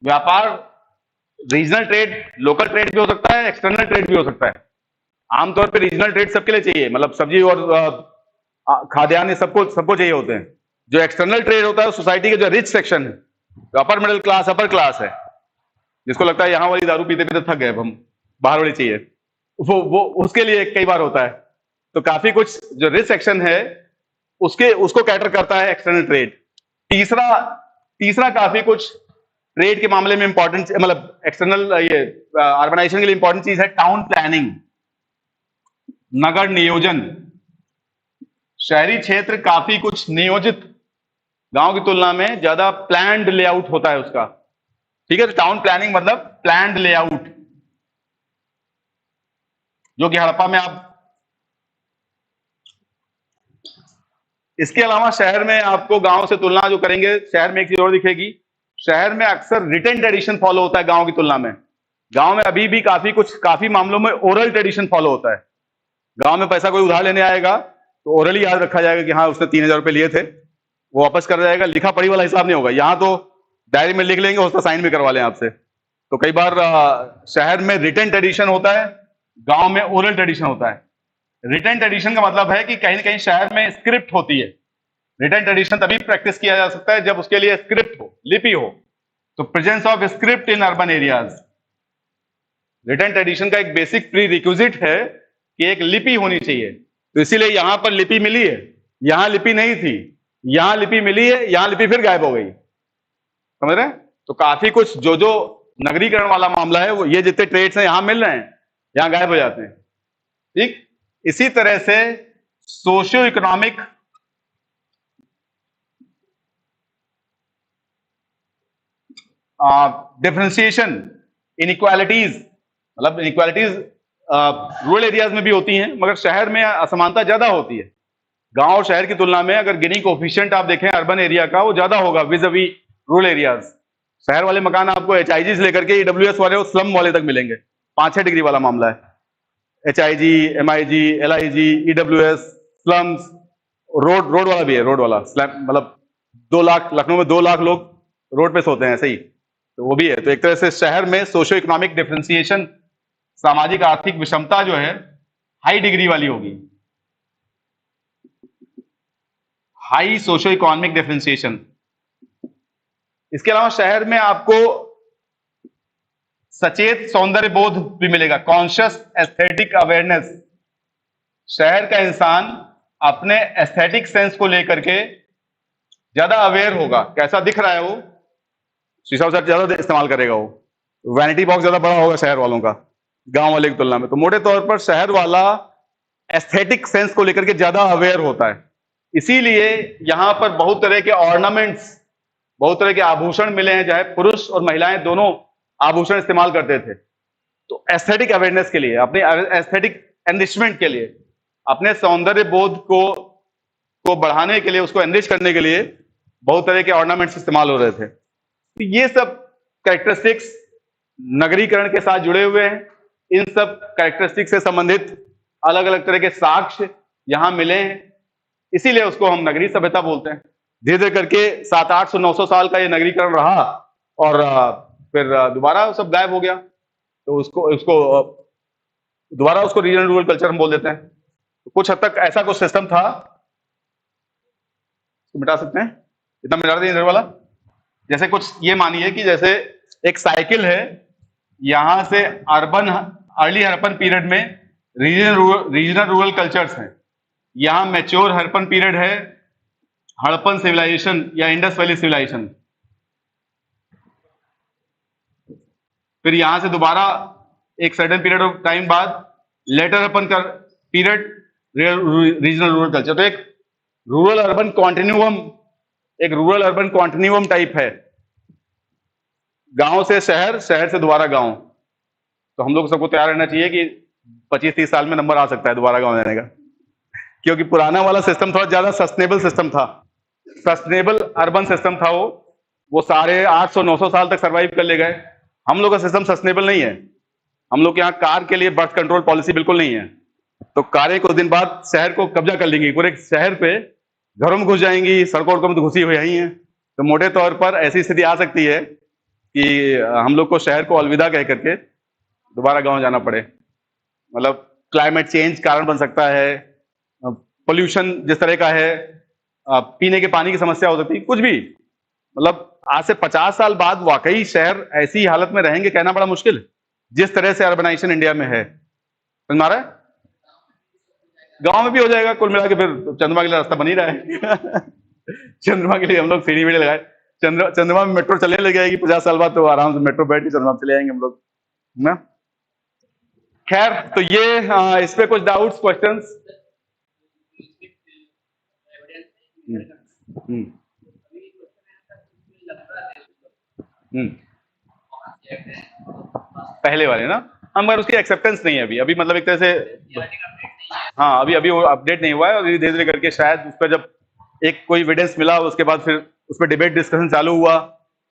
व्यापार रीजनल ट्रेड, लोकल ट्रेड भी हो सकता है, एक्सटर्नल ट्रेड भी हो सकता है। आमतौर पे रीजनल ट्रेड सबके लिए चाहिए, मतलब सब्जी और खाद्यान्न सबको चाहिए होते हैं। जो एक्सटर्नल ट्रेड होता है सोसाइटी के जो रिच सेक्शन है, जो upper middle class, upper class है, जिसको लगता है यहां वाली दारू पीते पीते थक गए, हम बाहर वाली चाहिए, वो उसके लिए कई बार होता है। तो काफी कुछ जो रिच सेक्शन है उसको कैटर करता है एक्सटर्नल ट्रेड। तीसरा काफी कुछ ट्रेड के मामले में इंपॉर्टेंट, मतलब एक्सटर्नल ये अर्बनाइजेशन के लिए इंपॉर्टेंट चीज है टाउन प्लानिंग, नगर नियोजन। शहरी क्षेत्र काफी कुछ नियोजित, गांव की तुलना में ज्यादा प्लान्ड लेआउट होता है उसका। ठीक है, तो टाउन प्लानिंग मतलब प्लान्ड लेआउट, जो कि हड़प्पा में आप। इसके अलावा शहर में आपको गांव से तुलना जो करेंगे, शहर में एक चीज और दिखेगी, शहर में अक्सर रिटेन ट्रेडिशन फॉलो होता है गांव की तुलना में। गांव में अभी भी काफी मामलों में ओरल ट्रेडिशन फॉलो होता है। गांव में पैसा कोई उधार लेने आएगा तो ओरली याद रखा जाएगा कि हाँ उसने 3,000 रुपए लिए थे, वो वापस कर जाएगा, लिखा पढ़ी वाला हिसाब नहीं होगा। यहां तो डायरी में लिख लेंगे, उसका साइन भी करवा लें आपसे। तो कई बार शहर में रिटेन ट्रेडिशन होता है, गांव में ओरल ट्रेडिशन होता है। रिटेन ट्रेडिशन का मतलब है कि कहीं ना कहीं शहर में स्क्रिप्ट होती है। रिटेन ट्रेडिशन तभी प्रैक्टिस किया जा सकता है जब उसके लिए स्क्रिप्ट हो, लिपि हो। तो presence of script in urban areas, written tradition का एक बेसिक प्री रिक्विजिट है कि एक लिपि होनी चाहिए। तो इसीलिए यहां पर लिपि मिली है, यहां लिपि नहीं थी, यहां लिपि मिली है, यहां लिपि फिर गायब हो गई। समझ रहे हैं? तो काफी कुछ जो नगरीकरण वाला मामला है, वो ये जितने ट्रेड्स हैं यहां मिल रहे हैं, यहां गायब हो जाते हैं। ठीक, इसी तरह से सोशियो इकोनॉमिक डिफरेंशिएशन, इनइक्वालिटीज, मतलब इनइक्वालिटीज रूरल एरियाज में भी होती हैं, मगर शहर में असमानता ज्यादा होती है। गांव और शहर की तुलना में अगर गिनी कोफिशिएंट आप देखें अर्बन एरिया का, वो ज्यादा होगा विज अवी रूरल एरियाज। शहर वाले मकान आपको HIG से लेकर के EWS वाले और स्लम वाले तक मिलेंगे। 5-6 डिग्री वाला मामला है। HIG, MIG, LIG, EWS, slums, road वाला भी है, रोड वाला मतलब 2 लाख, लखनऊ में 2 लाख लोग रोड पे सोते हैं, ऐसे ही, तो वो भी है। तो एक तरह से शहर में सोशियो इकोनॉमिक डिफरेंशिएशन, सामाजिक आर्थिक विषमता जो है हाई डिग्री वाली होगी, हाई सोशियो इकोनॉमिक डिफरेंशिएशन। इसके अलावा शहर में आपको सचेत सौंदर्य बोध भी मिलेगा, कॉन्शियस एस्थेटिक अवेयरनेस। शहर का इंसान अपने एस्थेटिक सेंस को लेकर के ज्यादा अवेयर होगा, कैसा दिख रहा है वो, शीशा उसा ज्यादा इस्तेमाल करेगा, वो वैनिटी बॉक्स ज्यादा बड़ा होगा शहर वालों का गांव वाले की तुलना में। तो मोटे तौर पर शहर वाला एस्थेटिक सेंस को लेकर के ज्यादा अवेयर होता है। इसीलिए यहां पर बहुत तरह के ऑर्नामेंट्स, बहुत तरह के आभूषण मिले हैं, चाहे पुरुष और महिलाएं दोनों आभूषण इस्तेमाल करते थे। तो एस्थेटिक अवेयरनेस के लिए, अपने एस्थेटिक एनरिचमेंट के लिए, अपने सौंदर्य बोध को बढ़ाने के लिए, उसको एनरिच करने के लिए बहुत तरह के ऑर्नामेंट्स इस्तेमाल हो रहे थे। तो ये सब कैरेक्टरिस्टिक्स नगरीकरण के साथ जुड़े हुए हैं। इन सब कैरेक्टरिस्टिक्स से संबंधित अलग अलग तरह के साक्ष्य यहां मिले हैं, इसीलिए उसको हम नगरीय सभ्यता बोलते हैं। धीरे धीरे करके 700-800-900 साल का ये नगरीकरण रहा और फिर दोबारा सब गायब हो गया। तो उसको दोबारा उसको रीजनल रूरल कल्चर हम बोल देते हैं। तो कुछ हद तक ऐसा कुछ सिस्टम था। मिटा सकते हैं, इतना मिटा दें इधर वाला। जैसे कुछ ये मानिए कि जैसे एक साइकिल है, यहां से अर्बन अर्ली हड़प्पन पीरियड में रीजनल रूरल कल्चर्स हैं, यहां मैच्योर हड़प्पन पीरियड है, हड़प्पन सिविलाइजेशन या इंडस वैली सिविलाइजेशन। फिर यहां से दोबारा एक सर्टेन पीरियड ऑफ टाइम बाद लेटर हड़प्पन का पीरियड, रीजनल रूरल कल्चर। तो एक रूरल अर्बन कॉन्टिन्यूअम, एक रूरल अर्बन कॉन्टिन्यूअम टाइप है, गांव से शहर, शहर से दोबारा गांव। तो हम लोग सबको तैयार रहना चाहिए कि 25-30 साल में नंबर आ सकता है दोबारा गांव जाने का, क्योंकि पुराना वाला सिस्टम थोड़ा ज्यादा सस्टेनेबल सिस्टम था, सस्टेनेबल अर्बन सिस्टम था वो सारे 800-900 साल तक सर्वाइव कर ले गए। हम लोग का सिस्टम सस्टेनेबल नहीं है, हम लोग के यहाँ कार के लिए बर्थ कंट्रोल पॉलिसी बिल्कुल नहीं है। तो कारें कुछ दिन बाद शहर को कब्जा कर लेंगी, पूरे शहर पे घरों में घुस जाएंगी, सड़कों में तो घुसी हुई ही हैं। तो मोटे तौर पर ऐसी स्थिति आ सकती है कि हम लोग को शहर को अलविदा कह करके दोबारा गांव जाना पड़े। मतलब क्लाइमेट चेंज कारण बन सकता है, पोल्यूशन जिस तरह का है, पीने के पानी की समस्या हो सकती है, कुछ भी। मतलब आज से 50 साल बाद वाकई शहर ऐसी हालत में रहेंगे कहना बड़ा मुश्किल है, जिस तरह से अर्बनाइजेशन इंडिया में है। समझ में आ रहा है? गांव में भी हो जाएगा कुल मिला के, फिर चंद्रमा के लिए रास्ता बन ही रहा है। चंद्रमा के लिए हम लोग सीढ़ी वीढ़ी लगाए, चंद्रमा में मेट्रो चले लग जाएगी 50 साल बाद, तो आराम से मेट्रो बैठ के चंद्रमा चले आएंगे हम लोग ना। खैर, तो ये इस पे कुछ डाउट्स, क्वेश्चंस? पहले वाले ना, हाँ, मगर उसकी एक्सेप्टेंस नहीं है अभी, अभी मतलब एक तरह से, हाँ, अभी अभी वो अपडेट नहीं हुआ है, और धीरे धीरे करके शायद उस पर जब एक कोई एविडेंस मिला, उसके बाद फिर उस पर डिबेट डिस्कशन चालू हुआ,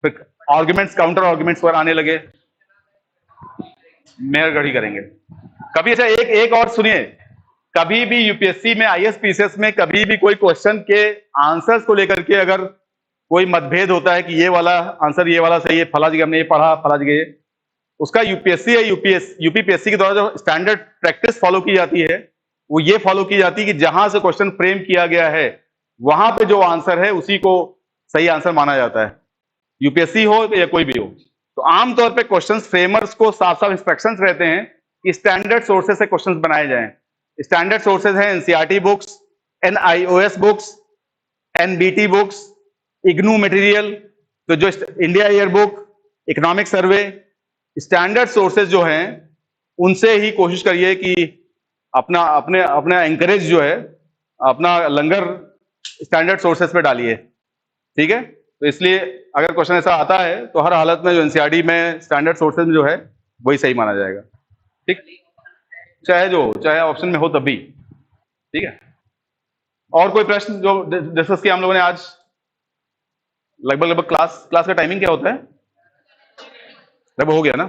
फिर आर्गुमेंट्स, काउंटर आर्गुमेंट्स पर आने लगे, मेयरगढ़ ही करेंगे कभी। अच्छा, एक और सुनिए, कभी भी यूपीएससी में, आईएएस में कभी भी कोई क्वेश्चन के आंसर्स को लेकर के अगर कोई मतभेद होता है कि ये वाला आंसर ये वाला सही है, फला जगह हमने ये पढ़ा, फला जगह ये, उसका यूपीएससी या यूपीपीएससी के द्वारा जो स्टैंडर्ड प्रैक्टिस फॉलो की जाती है, वो ये फॉलो की जाती है कि जहां से क्वेश्चन फ्रेम किया गया है वहां पे जो आंसर है उसी को सही आंसर माना जाता है, यूपीएससी हो या कोई भी हो। तो आमतौर पे क्वेश्चंस फ्रेमर्स को साफ साफ इंस्ट्रक्शंस रहते हैं कि स्टैंडर्ड सोर्सेज से क्वेश्चंस बनाए जाएं। स्टैंडर्ड सोर्सेज हैं NCERT books, NIOS books, NBT books, IGNOU material, तो जो India year book, economic survey, standard sources जो हैं उनसे ही कोशिश करिए कि अपना अपने अपना एंकरेज जो है, अपना लंगर स्टैंडर्ड सोर्सेज पे डालिए, ठीक है। तो इसलिए अगर क्वेश्चन ऐसा आता है तो हर हालत में जो एनसीईआरटी में स्टैंडर्ड सोर्सेज में जो है वही सही माना जाएगा, ठीक, चाहे ऑप्शन में हो तब भी, ठीक है। और कोई प्रश्न जो डिस्कस किया हम लोगों ने आज? लगभग क्लास का टाइमिंग क्या होता है? लगभग हो गया ना?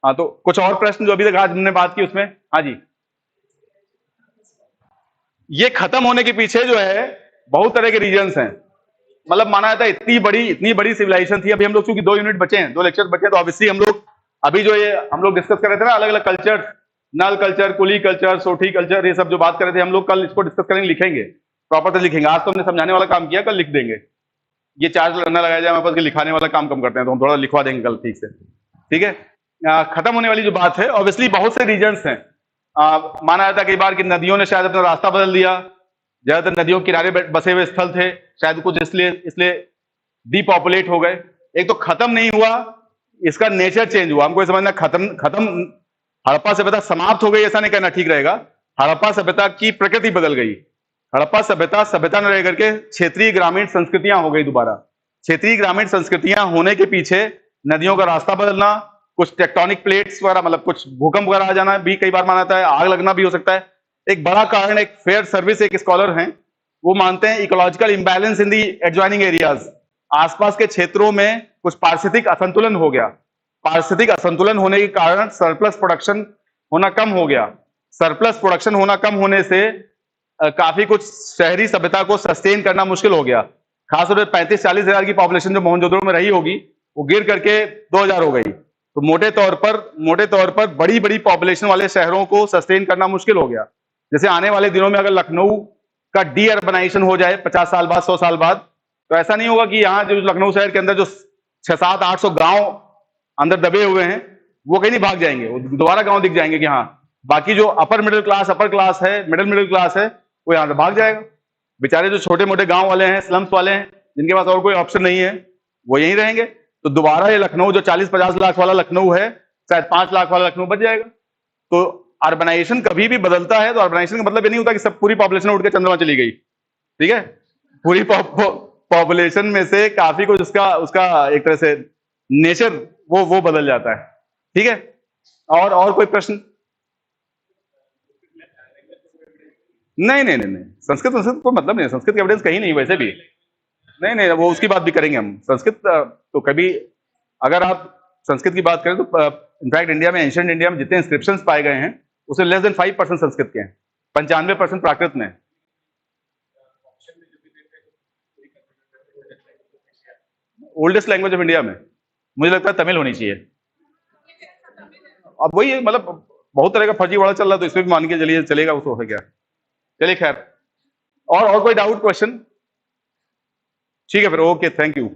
हाँ, तो कुछ और प्रश्न जो अभी तक आज हमने बात की उसमें? हाँ जी। ये खत्म होने के पीछे जो है बहुत तरह के रीजंस हैं। मतलब माना जाता है इतनी बड़ी सिविलाइजेशन थी, अभी हम लोग चूंकि 2 यूनिट बचे हैं, 2 लेक्चर बचे हैं, तो ऑब्वियसली हम लोग अभी जो ये हम लोग डिस्कस कर रहे थे ना, अलग अलग कल्चर, नल कल्चर, कुली कल्चर, सोठी कल्चर, ये सब जो बात कर रहे थे हम लोग, कल इसको डिस्कस करेंगे, लिखेंगे प्रॉपर से लिखेंगे। आज तो हमने समझाने वाला काम किया, कल लिख देंगे। ये चार्ज न लगाया जाए हमारे पास कि लिखाने वाला काम कम करते हैं, तो हम थोड़ा लिखवा देंगे कल ठीक से, ठीक है। खत्म होने वाली जो बात है, ऑब्वियसली बहुत से रीजंस हैं। माना जाता है कई बार कि नदियों ने शायद अपना रास्ता बदल दिया, ज्यादातर नदियों के किनारे बसे हुए स्थल थे, शायद कुछ इसलिए डिपॉपुलेट हो गए। एक तो खत्म नहीं हुआ, इसका नेचर चेंज हुआ। हमको समझना खत्म हड़प्पा सभ्यता समाप्त हो गई ऐसा नहीं कहना ठीक रहेगा, हड़प्पा सभ्यता की प्रकृति बदल गई। हड़प्पा सभ्यता न रह करके क्षेत्रीय ग्रामीण संस्कृतियां हो गई दोबारा। क्षेत्रीय ग्रामीण संस्कृतियां होने के पीछे नदियों का रास्ता बदलना, कुछ टेक्टोनिक प्लेट्स वगैरह, मतलब कुछ भूकंप वगैरह आ जाना भी कई बार माना जाता है, आग लगना भी हो सकता है। एक बड़ा कारण, एक फेयर सर्विस एक स्कॉलर हैं, वो मानते हैं इकोलॉजिकल इंबैलेंस इन दी एडजॉइनिंग एरियाज। आसपास के क्षेत्रों में कुछ पारिस्थितिक असंतुलन हो गया। पारिस्थितिक असंतुलन होने के कारण सरप्लस प्रोडक्शन होना कम हो गया। सरप्लस प्रोडक्शन होना कम होने से काफी कुछ शहरी सभ्यता को सस्टेन करना मुश्किल हो गया। खासतौर पर 35-40 हजार की पॉपुलेशन जो मोहनजोदड़ो में रही होगी, वो गिर करके 2000 हो गई। तो मोटे तौर पर बड़ी बड़ी पॉपुलेशन वाले शहरों को सस्टेन करना मुश्किल हो गया। जैसे आने वाले दिनों में अगर लखनऊ का डी अर्बनाइजेशन हो जाए 50 साल बाद, 100 साल बाद, तो ऐसा नहीं होगा कि यहाँ जो लखनऊ शहर के अंदर जो 600-700-800 गांव अंदर दबे हुए हैं, वो कहीं नहीं भाग जाएंगे, वो दोबारा गांव दिख जाएंगे कि हाँ। बाकी जो अपर क्लास है, मिडिल क्लास है, वो यहाँ से भाग जाएगा। बेचारे जो छोटे मोटे गांव वाले हैं, स्लम्स वाले हैं, जिनके पास और कोई ऑप्शन नहीं है, वो यहीं रहेंगे। तो दोबारा ये लखनऊ जो 40-50 लाख वाला लखनऊ है, शायद 5 लाख वाला लखनऊ बच जाएगा। तो अर्बनाइजेशन कभी भी बदलता है तो अर्बनाइजेशन का मतलब ये नहीं होता कि सब पूरी पॉपुलेशन उठ के चंद्रमा चली गई, ठीक है। पूरी पॉपुलेशन में से काफी कुछ उसका उसका एक तरह से नेचर वो बदल जाता है, ठीक है। और कोई प्रश्न? नहीं, संस्कृत को मतलब नहीं, संस्कृत का एविडेंस कहीं नहीं वैसे भी। नहीं, वो उसकी बात भी करेंगे हम। संस्कृत तो कभी, अगर आप संस्कृत की बात करें तो इनफैक्ट इंडिया में, एंशिएंट इंडिया में जितने इंस्क्रिप्शंस पाए गए हैं उसमें लेस देन 5% संस्कृत के हैं, 95% प्राकृत में। ओल्डेस्ट लैंग्वेज ऑफ इंडिया में मुझे लगता है तमिल होनी चाहिए। अब वही है, मतलब बहुत तरह का फर्जीवाड़ा चल रहा है, तो इसमें भी मान के चलिए चलेगा, उसको है क्या। चलिए खैर, और कोई डाउट क्वेश्चन? ठीक है फिर, ओके, थैंक यू।